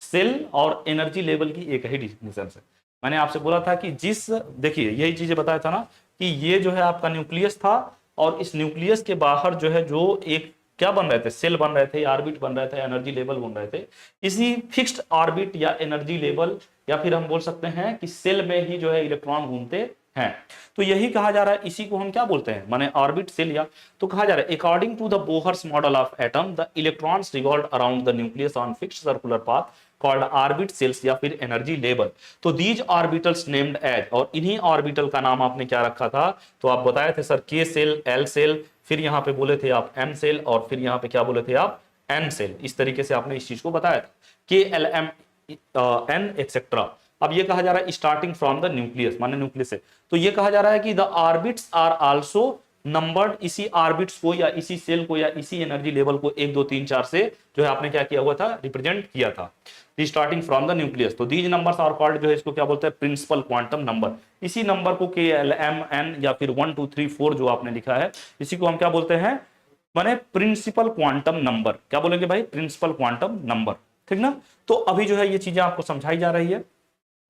[SPEAKER 1] सेल और एनर्जी लेवल की एक ही डिफिनेशन है। मैंने आपसे बोला था कि देखिए यही चीजें बताया था ना कि ये जो है आपका न्यूक्लियस था, और इस न्यूक्लियस के बाहर जो है जो एक क्या बन रहे थे, सेल बन रहे थे, ऑर्बिट बन रहे थे, एनर्जी लेवल बन रहे थे। इसी फिक्स्ड ऑर्बिट या एनर्जी लेवल या फिर हम बोल सकते हैं कि सेल में ही जो है इलेक्ट्रॉन घूमते हैं। तो यही कहा जा रहा है, इसी को हम क्या बोलते हैं, माने ऑर्बिट, सेल। या तो कहा जा रहा है according to the Bohr's model of atom the electrons revolve around the nucleus on fixed circular path called orbit, shells या फिर एनर्जी लेवल। तो दीज ऑर्बिटल्स नेम्ड एज, और इन्हीं ऑर्बिटल का नाम आपने क्या रखा था? तो आप बताए थे सर के सेल, एल सेल, फिर यहां पे बोले थे आप एम सेल, और फिर यहां पे क्या बोले थे आप? N shell. इस तरीके से आपने इस चीज को बताया था, के एल एम एन एक्सेट्रा। अब ये कहा जा रहा है स्टार्टिंग फ्रॉम द न्यूक्लियस, माने न्यूक्लियस से। तो ये कहा जा रहा है कि the orbits are also numbered, इसी ऑर्बिट्स को या इसी सेल को या इसी एनर्जी लेवल को 1 2 3 4 से जो है आपने क्या किया हुआ था, रिप्रेजेंट किया था, स्टार्टिंग फ्रॉम द न्यूक्लियस। तो दीज नंबर्स आर कॉल्ड, जो है इसको क्या बोलते हैं? Principal quantum number. इसी नंबर को के एल एम एन या फिर 1 2 3 4 जो आपने लिखा है, इसी को हम क्या बोलते हैं, माने प्रिंसिपल क्वांटम नंबर। क्या बोलेंगे भाई? प्रिंसिपल क्वांटम नंबर, ठीक ना। तो अभी जो है ये चीजें आपको समझाई जा रही है।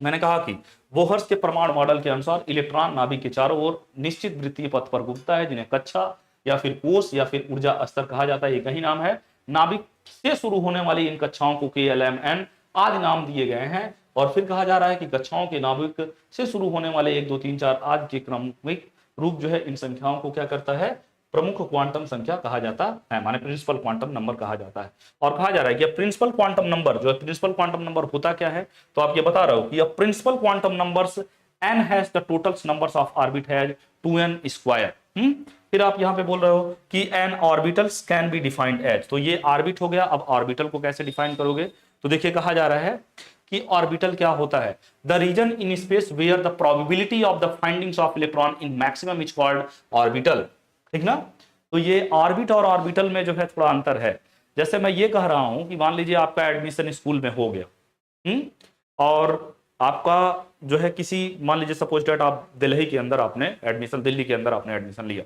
[SPEAKER 1] मैंने कहा कि बोहर्स के परमाणु मॉडल के अनुसार इलेक्ट्रॉन नाभिक के चारों ओर निश्चित वृत्तीय पथ पर घूमता है, जिन्हें कक्षा या फिर कोष या फिर ऊर्जा स्तर कहा जाता है। ये कहीं नाम है। नाभिक से शुरू होने वाली इन कक्षाओं को के एल एम एन आदि नाम दिए गए हैं। और फिर कहा जा रहा है कि कक्षाओं के नाभिक से शुरू होने वाले 1 2 3 4 आदि के क्रमिक रूप जो है इन संख्याओं को क्या करता है? प्रमुख क्वांटम संख्या कहा जाता है, माने प्रिंसिपल क्वांटम नंबर कहा जाता है। और कहा जा रहा है कि प्रिंसिपल क्वांटम नंबर जो है, प्रिंसिपल क्वांटम नंबर होता क्या है? तो आप ये बता रहे हो कि principal quantum numbers n has the total numbers of orbit has 2n square. फिर आप यहां पे बोल रहे हो कि n orbitals can be defined as. तो ये ऑर्बिट हो गया। अब ऑर्बिटल को कैसे डिफाइन करोगे? तो देखिए कहा जा रहा है कि ऑर्बिटल क्या होता है? The region in space where the probability of the findings of electron in maximum is called orbital, ठीक ना। तो ये ऑर्बिट और ऑर्बिटल में जो है थोड़ा अंतर है। जैसे मैं ये कह रहा हूं कि मान लीजिए आपका एडमिशन स्कूल में हो गया, और आपका जो है किसी, मान लीजिए सपोज डेट आप दिल्ली के अंदर आपने एडमिशन, दिल्ली के अंदर आपने एडमिशन लिया।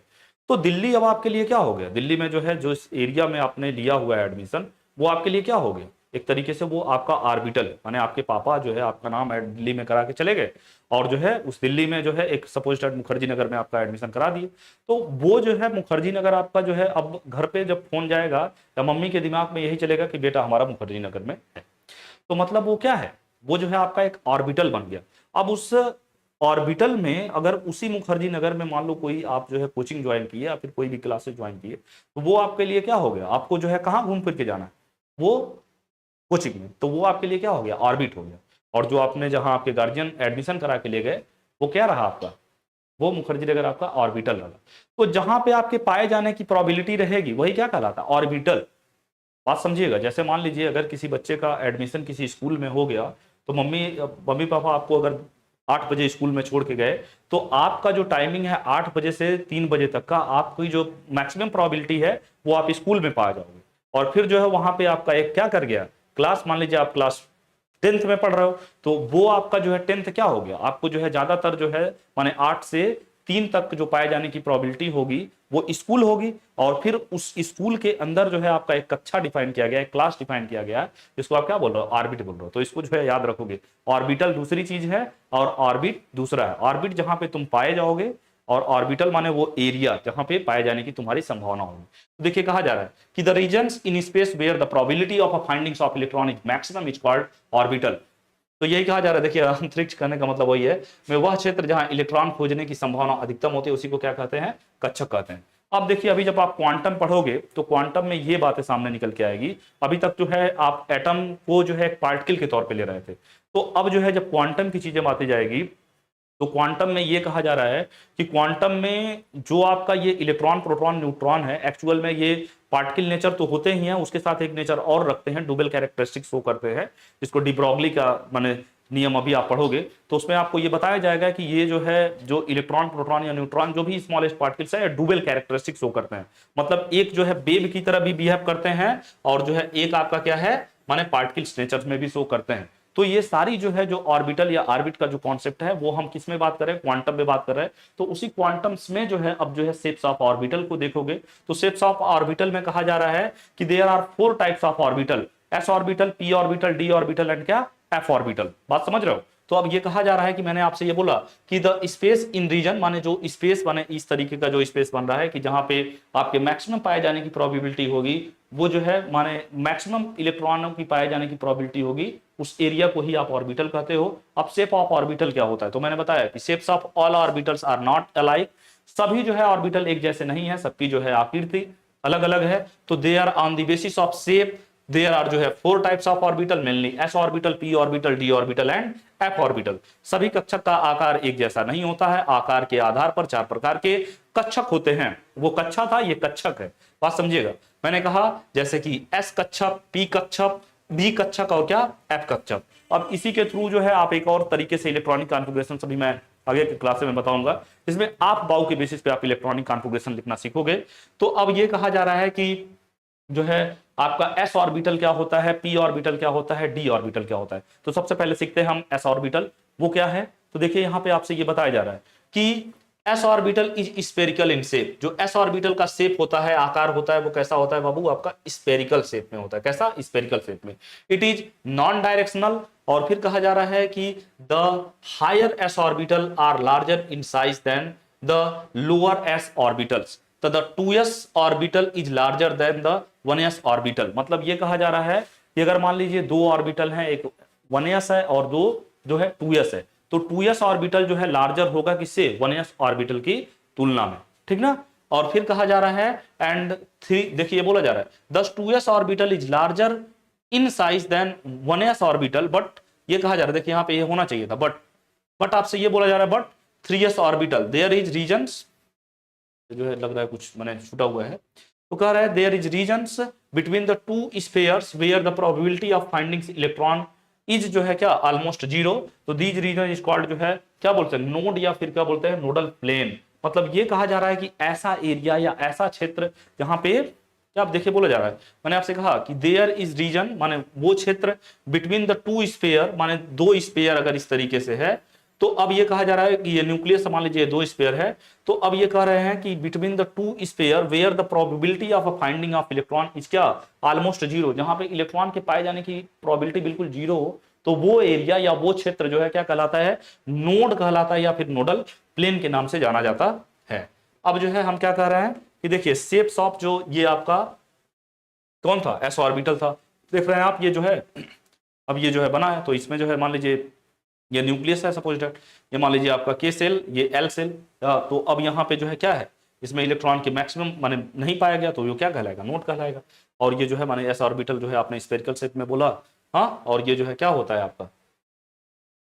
[SPEAKER 1] तो दिल्ली अब आपके लिए क्या हो गया? दिल्ली में जो है जो इस एरिया में आपने लिया हुआ है एडमिशन, वो आपके लिए क्या हो गया? एक तरीके से वो आपका ऑर्बिटल है। माने आपके पापा जो है आपका नाम दिल्ली में करा के चले गए, और जो है उस दिल्ली में जो है एक सपोज डेट मुखर्जी नगर में आपका एडमिशन करा दिए। तो वो जो है मुखर्जी नगर आपका जो है, अब घर पे जब फोन जाएगा या मम्मी के दिमाग में यही चलेगा कि बेटा हमारा मुखर्जी नगर में है। तो मतलब वो क्या है? वो जो है आपका एक ऑर्बिटल बन गया। अब उस ऑर्बिटल में अगर उसी मुखर्जी नगर में मान लो कोई आप जो है कोचिंग ज्वाइन किए या फिर कोई भी क्लासेस ज्वाइन किए, तो वो आपके लिए क्या हो गया? आपको जो है कहाँ घूम फिर के जाना है? वो कोचिंग में। तो वो आपके लिए क्या हो गया? ऑर्बिट हो गया। और जो आपने जहां आपके गार्जियन एडमिशन करा के ले गए, वो क्या रहा आपका? वो मुखर्जी नगर आपका ऑर्बिटल रहा। तो जहां पे आपके पाए जाने की प्रोबेबिलिटी रहेगी वही क्या कहलाता? ऑर्बिटल। बात समझिएगा। जैसे मान लीजिए अगर किसी बच्चे का एडमिशन किसी स्कूल में हो गया, तो मम्मी पापा आपको अगर 8 बजे स्कूल में छोड़ के गए, तो आपका जो टाइमिंग है 8 बजे से 3 बजे तक का, आपकी जो मैक्सिमम प्रोबेबिलिटी है वो आप स्कूल में पा जाओगे। और फिर जो है वहां पे आपका एक क्या कर गया क्लास, मान लीजिए आप क्लास 10th में पढ़ रहे हो, तो वो आपका जो है 10th क्या हो गया? आपको जो है ज्यादातर जो है माने 8 से 3 तक जो पाए जाने की प्रोबेबिलिटी होगी वो स्कूल होगी। और फिर उस स्कूल के अंदर जो है आपका एक कक्षा डिफाइन किया गया है, क्लास डिफाइन किया गया है, जिसको आप क्या बोल रहे हो? ऑर्बिट बोल रहे हो। तो इसको जो है याद रखोगे, ऑर्बिटल दूसरी चीज है और ऑर्बिट दूसरा है। ऑर्बिट जहां पे तुम पाए जाओगे, और ऑर्बिटल माने वो एरिया जहां पे पाए जाने की तुम्हारी संभावना होगी। तो देखिए कहा जा रहा है कि the regions in space where the probability of a findings of electron is maximum is called orbital. तो यही कहा जा रहा है, देखिए अंतरिक्ष कहने का मतलब वही है, में वह क्षेत्र जहां इलेक्ट्रॉन खोजने की संभावना अधिकतम होती है उसी को क्या कहते हैं, कक्षक कहते हैं। अब देखिए अभी जब आप क्वांटम पढ़ोगे तो क्वांटम में ये बातें सामने निकल के आएगी। अभी तक जो है आप एटम को जो है पार्टिकल के तौर पे ले रहे थे, तो अब जो है जब क्वांटम की चीजें बातें जाएगी तो क्वांटम में ये कहा जा रहा है कि क्वांटम में जो आपका ये इलेक्ट्रॉन प्रोटॉन न्यूट्रॉन है, एक्चुअल में ये पार्टिकल नेचर तो होते ही हैं, उसके साथ एक नेचर और रखते हैं, डुबल कैरेक्टरिस्टिक्स शो करते हैं, जिसको डी ब्रॉगली का माने नियम अभी आप पढ़ोगे तो उसमें आपको ये बताया जाएगा कि ये जो है जो इलेक्ट्रॉन प्रोटॉन या न्यूट्रॉन जो भी स्मॉलेस्ट पार्टिकल्स है डुबल कैरेक्टरिस्टिक्स शो करते हैं, मतलब एक जो है वेव की तरह भी बिहेव करते हैं और जो है एक आपका क्या है माने पार्टिकल्स नेचर में भी शो करते हैं। तो ये सारी जो है जो ऑर्बिटल या ऑर्बिट का जो कॉन्सेप्ट है वो हम किस में बात कर रहे हैं, क्वांटम में बात कर रहे हैं। तो उसी क्वांटम्स में जो है अब जो है शेप्स ऑफ ऑर्बिटल को देखोगे तो शेप्स ऑफ ऑर्बिटल में कहा जा रहा है कि there are 4 types of orbital, s orbital, p orbital, d orbital and क्या एफ ऑर्बिटल। बात समझ रहे हो? तो अब ये कहा जा रहा है कि मैंने आपसे ये बोला कि द स्पेस इन रीजन माने जो स्पेस माने इस तरीके का जो स्पेस बन रहा है कि जहां पे आपके मैक्सिमम पाए जाने की प्रोबेबिलिटी होगी वो जो है माने मैक्सिमम इलेक्ट्रॉनों की पाए जाने की प्रोबेबिलिटी होगी, उस एरिया को ही आप ऑर्बिटल कहते हो। अब शेप ऑफ ऑर्बिटल क्या होता है, तो मैंने बताया कि shapes of all orbitals are not alike, सभी जो है ऑर्बिटल एक जैसे नहीं है, सबकी जो है आकृति अलग अलग है। तो they are on the basis of shape there are जो है 4 types of orbital, mainly s orbital, p orbital, d orbital and f orbital. सभी कक्षक का आकार एक जैसा नहीं होता है, आकार के आधार पर 4 प्रकार के कक्षक होते हैं। वो कक्षा था, ये कक्षक है, बात समझिएगा। मैंने कहा जैसे कि एस कक्षक, पी कक्षक, बी कक्षक और क्या एफ कक्षक। अब इसी के थ्रू जो है आप एक और तरीके से इलेक्ट्रॉनिक कॉन्फ़िगरेशन सभी मैं आगे के क्लास में बताऊंगा, जिसमें आप बाउ के बेसिस पे आप इलेक्ट्रॉनिक कॉन्फ़िगरेशन लिखना सीखोगे। तो अब ये कहा जा रहा है कि जो है आपका एस ऑर्बिटल क्या होता है, पी ऑर्बिटल क्या होता है, डी ऑर्बिटल क्या होता है। तो सबसे पहले सीखते हैं हम एस ऑर्बिटल, वो क्या है। तो देखिए यहां पे आपसे ये बताया जा रहा है कि S orbital is spherical in shape. जो एस ऑर्बिटल का शेप होता है, आकार होता है, वो कैसा होता है बाबू, आपका स्फेरिकल शेप में होता है। कैसा? स्फेरिकल शेप में। इट इज नॉन डायरेक्शनल, और फिर कहा जा रहा है कि the higher S orbital are larger in size than the lower S orbitals. तो the 2s orbital is larger than the 1s orbital. मतलब ये कहा जा रहा है कि अगर मान लीजिए 2 ऑर्बिटल हैं, एक 1s है और 2 जो है 2s है, तो 2s ऑर्बिटल जो है लार्जर होगा किससे, 1s ऑर्बिटल की तुलना में, ठीक ना। और फिर कहा जा रहा है एंड 3, देखिए बोला जा रहा है दस 2s orbital is larger in size than 1s orbital, but ये कहा जा रहा है, देखिए यहां पे ये होना चाहिए था बट आपसे ये बोला जा रहा है but 3s orbital there is regions, जो है लग रहा है कुछ मैंने छूटा हुआ है। तो कह रहा है there is regions between the 2 spheres where the probability of finding electron is जो है क्या ऑलमोस्ट 0। तो दीज रीजन इज कॉल्ड जो है क्या बोलते हैं, नोड, या फिर क्या बोलते हैं, नोडल प्लेन। मतलब ये कहा जा रहा है कि ऐसा एरिया या ऐसा क्षेत्र जहां पे क्या, आप देखिए बोला जा रहा है, मैंने आपसे कहा कि देयर इज रीजन माने वो क्षेत्र बिटवीन द 2 स्फीयर माने 2 स्फीयर अगर इस तरीके से है, तो अब ये कहा जा रहा है कि ये न्यूक्लियस मान लीजिए 2 स्फीयर है, तो अब ये कह रहे हैं कि between the 2 sphere where the probability of a finding of electron is क्या ऑलमोस्ट 0। जहां पे इलेक्ट्रॉन के पाए जाने की प्रोबेबिलिटी बिल्कुल 0 हो, तो वो एरिया या वो क्षेत्र जो है क्या कहलाता है, नोड कहलाता है, या फिर नोडल प्लेन के नाम से जाना जाता है। अब जो है हम क्या कह रहे हैं कि देखिए शेप्स ऑफ जो ये आपका कौन था, एस ऑर्बिटल था, देख रहे हैं आप, ये जो है अब ये जो है बना है, तो इसमें जो है मान लीजिए ये न्यूक्लियस है सपोज दैट, ये मान लीजिए आपका के सेल, ये एल सेल। तो अब यहाँ पे जो है क्या है, इसमें इलेक्ट्रॉन के मैक्सिमम माने नहीं पाया गया, तो ये क्या कहलाएगा, नोड कहलाएगा। और ये जो है माने एस ऑर्बिटल जो है आपने स्फेरिकल शेप में बोला, हाँ, और ये जो है क्या होता है आपका,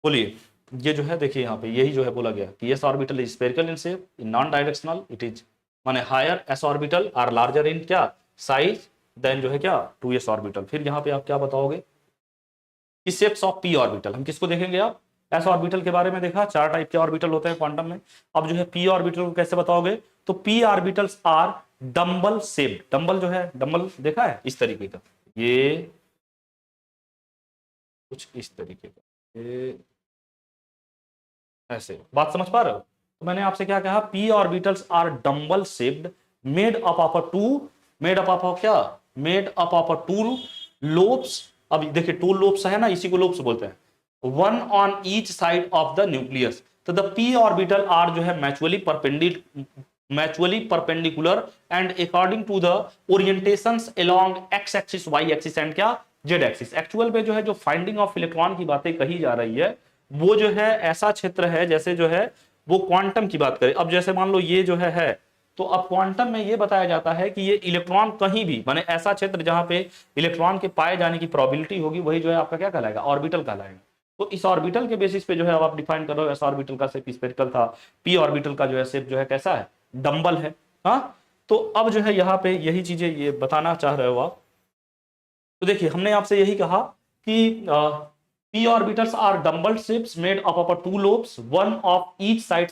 [SPEAKER 1] बोलिए, ये जो है देखिए यहाँ पे यही जो है बोला गया कि S orbital is spherical in shape, in non directional, it is माने higher S orbital are larger in क्या साइज देन जो है क्या 2s ऑर्बिटल। फिर यहाँ पे आप क्या बताओगे कि शेप्स ऑफ पी ऑर्बिटल, हम किसको देखेंगे, आप एस ऑर्बिटल के बारे में देखा 4 टाइप के ऑर्बिटल होते हैं क्वांटम में। अब जो है पी ऑर्बिटल को कैसे बताओगे, तो p orbitals are dumbbell shaped. Dumbbell जो है, डंबल देखा है इस तरीके का, ये कुछ इस तरीके का, ये ऐसे, बात समझ पा रहे हो। तो मैंने आपसे क्या कहा, P orbitals are dumbbell shaped made up of a two, made up of क्या, made up of a two lobes. अब देखिए 2 लोब्स है ना, इसी को लोब्स बोलते हैं, one on each side of the nucleus. तो द पी ऑर्बिटल आर जो है mutually perpendicular and according to the orientations along X axis, Y axis and क्या जेड एक्सिस। एक्चुअल में जो है जो फाइंडिंग ऑफ इलेक्ट्रॉन की बातें कही जा रही है वो जो है ऐसा क्षेत्र है जैसे जो है वो क्वांटम की बात करें। अब जैसे मान लो ये जो है तो अब क्वांटम में ये बताया जाता है कि ये इलेक्ट्रॉन कहीं भी माने ऐसा क्षेत्र जहां पे इलेक्ट्रॉन के पाए जाने की प्रोबेबिलिटी होगी वही जो है आपका क्या कहलाएगा, ऑर्बिटल कहलाएगा। तो इस ऑर्बिटल के बेसिस पे जो है अब आप डिफाइन कर रहे हो, एस ऑर्बिटल का शेप स्फेरिकल था, पी ऑर्बिटल का जो है शेप जो है कैसा है, डंबल है। हाँ, तो अब जो है यहाँ पे यही चीजें ये बताना चाह रहे हो आप। तो देखिए हमने आपसे यही कहा कि p orbitals are dumbbell shapes made up of two lobes, one of each side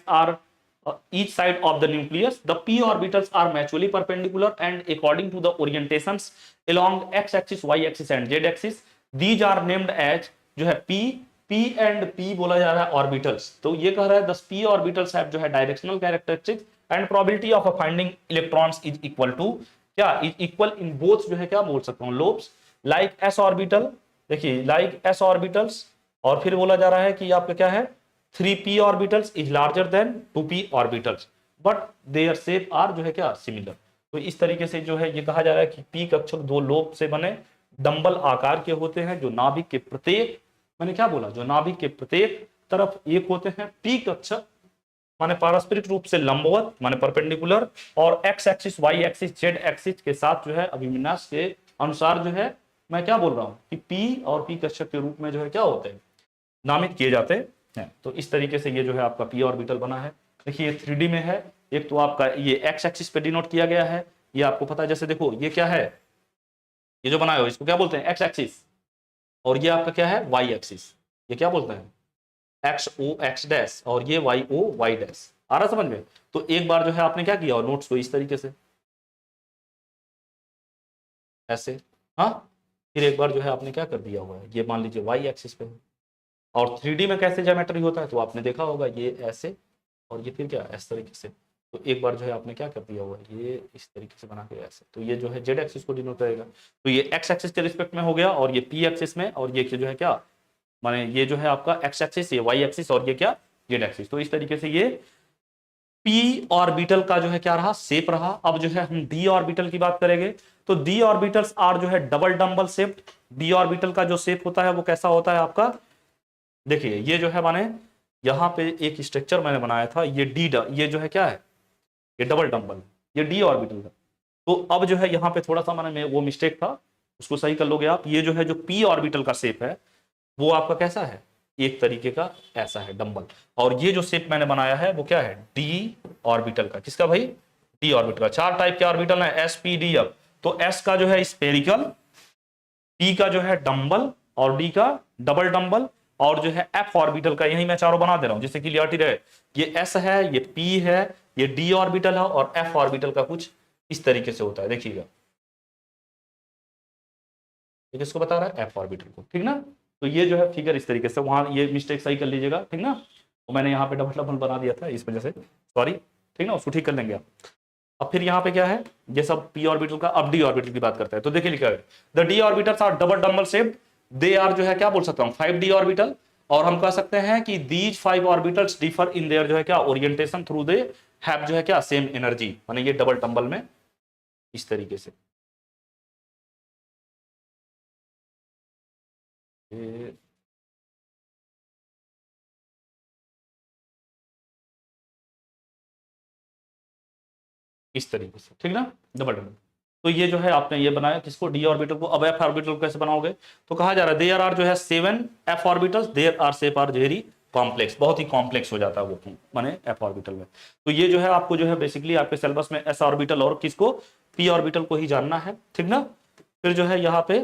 [SPEAKER 1] of the nucleus. The p orbitals are mutually perpendicular and according to the orientations along x axis, y axis and z axis. These are named as जो है p and p बोला जा रहा है orbitals. तो ये कह रहा है 10 p orbitals have जो है directional characteristics and probability of finding electrons is equal to क्या, इज इक्वल इन बोथ जो है क्या बोल सकता हूं लोब्स लाइक एस ऑर्बिटल। देखिए लाइक एस ऑर्बिटल्स, और फिर बोला जा रहा है कि आपका क्या है 3p orbitals is larger than 2p orbitals but their shape are जो है क्या सिमिलर। तो इस तरीके से जो है ये कहा जा रहा है कि p कक्षक दो लोब से बने डंबल आकार के होते हैं जो नाभिक के प्रत्येक, मैंने क्या बोला, जो नाभिक के प्रत्येक तरफ एक होते हैं। p कक्षक माने पारस्परिक रूप से लंबवत माने परपेंडिकुलर और x axis y axis z axis के साथ जो है अभिविन्यास के अनुसार जो है मैं क्या बोल रहा हूं कि p और p कक्षक के रूप में जो है क्या होते हैं नामित किए जाते हैं। तो इस तरीके से ये जो है आपका p ऑर्बिटल बना है। देखिए ये 3D में है, एक तो आपका ये x एक्सिस पे डिनोट किया गया है, ये आपको पता है। जैसे देखो ये क्या है, ये जो बनाया हो इसको क्या बोलते हैं x एक्सिस, और ये आपका क्या है y एक्सिस, ये क्या बोलते हैं एक्स ओ एक्स डैश, और ये वाई ओ वाई डैश। आ रहा समझ में। तो एक बार जो है आपने क्या किया नोट्स को इस तरीके से ऐसे, हाँ, फिर एक बार जो है आपने क्या कर दिया हुआ है ये मान लीजिए वाई एक्सिस पे है। और 3D में कैसे ज्योमेट्री होता है तो आपने देखा होगा ये ऐसे और ये फिर क्या इस तरीके से। तो एक बार जो है आपने क्या कर दिया हुआ है ये इस तरीके से बना के ऐसे, तो ये जो है जेड एक्सिस को डिनोट करेगा। तो ये एक्स एक्सिस के रिस्पेक्ट में हो गया और ये पी एक्सिस में, और ये जो है क्या माने ये जो है आपका एक्स एक्सिस, ये वाई एक्सिस और ये क्या जेड एक्सिस। तो इस तरीके से ये p ऑर्बिटल का जो है क्या रहा शेप रहा। अब जो है हम d ऑर्बिटल की बात करेंगे तो d ऑर्बिटल्स आर जो है double dumbbell shaped. d orbital का जो शेप होता है वो कैसा होता है आपका, देखिए ये जो है माने यहाँ पे एक स्ट्रक्चर मैंने बनाया था, ये ये जो है क्या है ये डबल डंबल, ये d ऑर्बिटल का। तो अब जो है यहाँ पे थोड़ा सा मैंने वो मिस्टेक था उसको सही कर लोगे आप। ये जो है जो p ऑर्बिटल का शेप है वो आपका कैसा है एक तरीके का ऐसा है डंबल, और ये जो शेप मैंने बनाया है वो क्या है डी ऑर्बिटल का। किसका भाई, डी ऑर्बिटल का। चार टाइप के ऑर्बिटल है एस पी डी। अब तो एस का जो है स्पेरिकल, पी का जो है डंबल और डी का डबल डंबल, और जो है एफ ऑर्बिटल का, यही मैं चारों बना दे रहा हूं जिससे क्लियरिटी रहे। ये एस है, ये पी है, ये डी ऑर्बिटल है, और एफ ऑर्बिटल का कुछ इस तरीके से होता है। देखिएगा किसको बता रहा है एफ ऑर्बिटल को, ठीक ना। तो ये जो है फिगर इस तरीके से, वहां ये मिस्टेक सही कर लीजिएगा, ठीक ना। तो मैंने यहाँ पे डबल डबल बना दिया था इस वजह से, सॉरी, ठीक ना, उसको ठीक कर लेंगे आप। अब फिर यहाँ पे क्या है ये सब p ऑर्बिटल का। अब d ऑर्बिटल की बात करते हैं तो देखिए लिखा है the d orbitals are double dumbbell shaped, they are जो है क्या बोल सकता हूँ 5d ऑर्बिटल। और हम कह सकते हैं कि these 5 orbitals differ in their जो है क्या ओरिएंटेशन थ्रू दे हैव जो है क्या सेम एनर्जी, माने ये डबल डंबल में इस तरीके से। इस तरीके से, ठीक ना, डबल डबल। तो ये जो है आपने ये बनाया किसको डी ऑर्बिटल को। अब एफ ऑर्बिटल कैसे बनाओगे, तो कहा जा रहा है देयर आर जो है 7 F orbitals, their are shape are very complex, बहुत ही कॉम्प्लेक्स हो जाता है वो माने एफ ऑर्बिटल में। तो ये जो है आपको जो है बेसिकली आपके सिलेबस में एस ऑर्बिटल और किसको पी ऑर्बिटल को ही जानना है, ठीक ना। फिर जो है यहाँ पे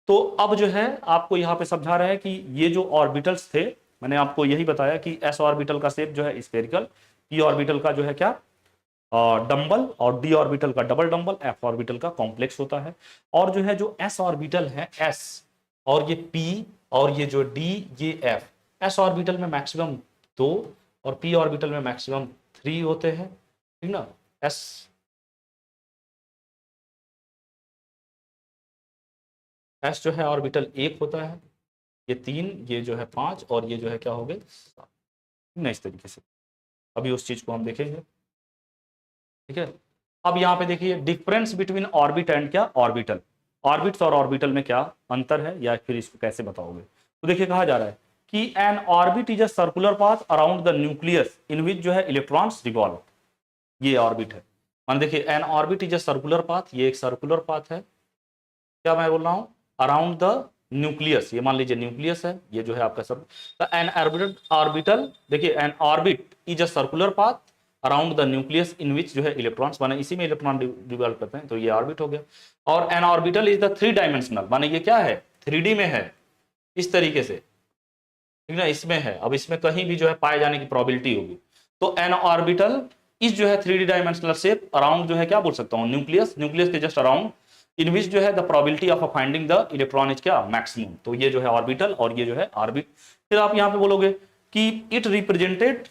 [SPEAKER 1] तो अब जो है आपको यहाँ पे समझा रहे हैं कि ये जो ऑर्बिटल्स थे मैंने आपको यही बताया कि एस ऑर्बिटल का शेप जो है स्फेरिकल, पी ऑर्बिटल का जो है क्या डंबल, और डी ऑर्बिटल का डबल डंबल, एफ ऑर्बिटल का कॉम्प्लेक्स होता है। और जो है जो एस ऑर्बिटल है एस, और ये पी और ये जो डी ये एफ, एस ऑर्बिटल में मैक्सिमम 2 और पी ऑर्बिटल में मैक्सिमम 3 होते हैं, ठीक ना। एस जो है ऑर्बिटल 1 होता है, ये 3, ये जो है 5, और ये जो है क्या हो गए 7, इस तरीके से। अभी उस चीज को हम देखेंगे, ठीक है। अब यहाँ पे देखिए डिफरेंस बिटवीन ऑर्बिट एंड क्या ऑर्बिटल। ऑर्बिट्स और ऑर्बिटल में क्या अंतर है या फिर इसको कैसे बताओगे। तो देखिए कहा जा रहा है कि an orbit is a circular path around the nucleus in which जो है इलेक्ट्रॉन्स रिवॉल्व, ये ऑर्बिट है। मान देखिए an orbit is a circular path, ये एक सर्कुलर पाथ है, क्या मैं बोल रहा हूं, अराउंड द न्यूक्लियस, ये मान लीजिए न्यूक्लियस है, ये जो है आपका सब। एन ऑर्बिटल देखिए an orbit is a circular path around the nucleus in which जो है इलेक्ट्रॉन्स, माने इसी में इलेक्ट्रॉन डिवेल्प करते हैं, तो ये ऑर्बिट हो गया। और N orbital is the 3 dimensional, माने ये क्या है 3D में है, इस तरीके से, ठीक ना, इसमें है। अब इसमें कहीं भी जो है पाए जाने की प्रोबेबिलिटी होगी। तो एन ऑर्बिटल इस जो है 3D डायमेंशनल शेप अराउंड जो है क्या बोल सकता हूं, न्यूक्लियस, न्यूक्लियस के जस्ट अराउंड इन विच जो है the probability of finding the electron is क्या मैक्सिमम। तो ये जो है ऑर्बिटल और ये जो है ऑर्बिट। फिर आप यहां पे बोलोगे कि इट रिप्रेजेंटेड,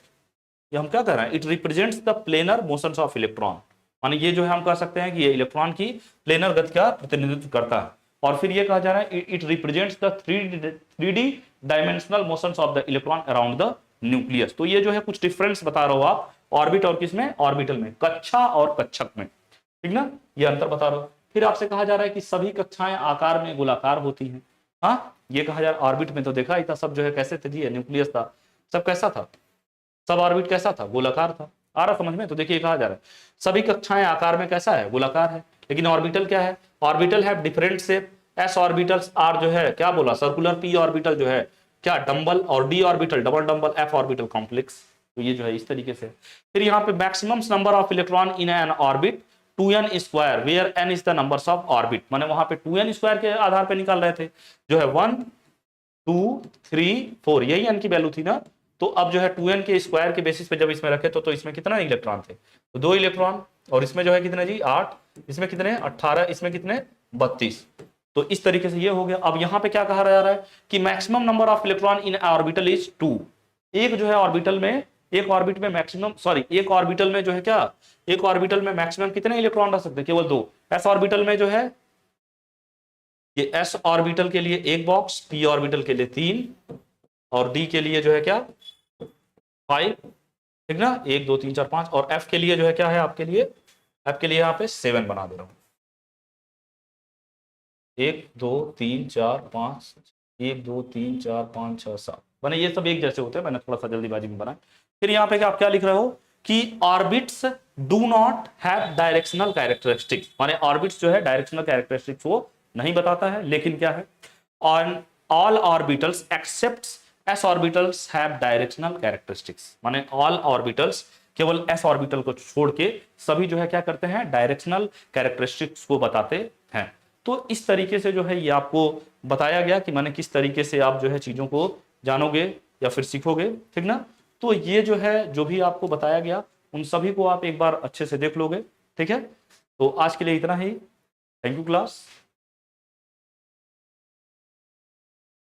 [SPEAKER 1] ये हम क्या कर रहे हैं, it represents the planar motions of electron, माने ये जो है हम कह सकते हैं कि ये इलेक्ट्रॉन की प्लेनर गति का प्रतिनिधित्व करता है। और फिर ये कहा जा रहा है it represents the 3D dimensional motions of the electron around the nucleus. तो ये जो है कुछ डिफरेंस बता रहा हो आप ऑर्बिट और किसमें, ऑर्बिटल में, कक्षा और कक्षक में, ठीक ना, ये अंतर बता रहा हो। फिर आपसे कहा जा रहा है कि सभी कक्षाएं आकार में गोलाकार होती हैं। हाँ, ये कहा जा रहा है ऑर्बिट में तो देखा ही था सब जो है कैसे थे जी, न्यूक्लियस था, सब कैसा था, सब ऑर्बिट कैसा था, गोलाकार था। आ रहा समझ में। तो देखिए कहा जा रहा है सभी कक्षाएं आकार में कैसा है, गोलाकार है। लेकिन ऑर्बिटल क्या है, ऑर्बिटल है different shape. S orbitals are जो है क्या बोला सर्कुलर, पी ऑर्बिटल जो है क्या डंबल, और D orbital double dumbbell, F orbital complex. तो ये जो है इस तरीके से। फिर यहाँ पे maximum number of electron in an orbit 2n square where n is the numbers of orbit, माने वहां पे 2n स्क्वायर के आधार पे निकाल रहे थे, जो है 1 2 3 4 यही n की वैल्यू थी ना। तो अब जो है 2n के स्क्वायर के बेसिस पे जब इसमें रखे तो इसमें कितना इलेक्ट्रॉन थे, तो 2 इलेक्ट्रॉन, और इसमें जो है कितने जी 8, इसमें कितने 18, इसमें कितने 32। तो इस तरीके से ये हो गया। अब यहाँ पे क्या कहा जा रहा है कि maximum number of electron in orbital is 2। एक जो है ऑर्बिटल में, एक ऑर्बिट में मैक्सिमम, सॉरी एक ऑर्बिटल में जो है क्या, एक ऑर्बिटल में मैक्सिमम कितने इलेक्ट्रॉन रह सकते हैं, केवल 2। एस ऑर्बिटल में जो है ये एस ऑर्बिटल के लिए एक बॉक्स, पी ऑर्बिटल के लिए 3, और डी के लिए जो है क्या 5, ठीक ना, 1 2 3 4 5, और एफ के लिए जो है क्या है आपके लिए, एफ के लिए यहाँ पे 7 बना दे रहा हूं, 1 2 3 4 5, 1 2 3 4 5 6 7 बने, ये सब एक जैसे होते हैं, मैंने थोड़ा सा जल्दीबाजी में बनाया। फिर यहाँ पे आप क्या लिख रहे हो कि orbits do not have directional characteristics, माने ऑर्बिट्स जो है डायरेक्शनल कैरेक्टरिस्टिक्स वो नहीं बताता है, लेकिन क्या है on all orbitals except S orbitals have directional characteristics, माने ऑल ऑर्बिटल्स केवल एस ऑर्बिटल को छोड़ के सभी जो है क्या करते हैं डायरेक्शनल कैरेक्टरिस्टिक्स को बताते हैं। तो इस तरीके से जो है ये आपको बताया गया कि माने किस तरीके से आप जो है चीजों को जानोगे या फिर सीखोगे, ठीक ना। तो ये जो है जो भी आपको बताया गया उन सभी को आप एक बार अच्छे से देख लोगे, ठीक है। तो आज के लिए इतना ही, थैंक यू क्लास।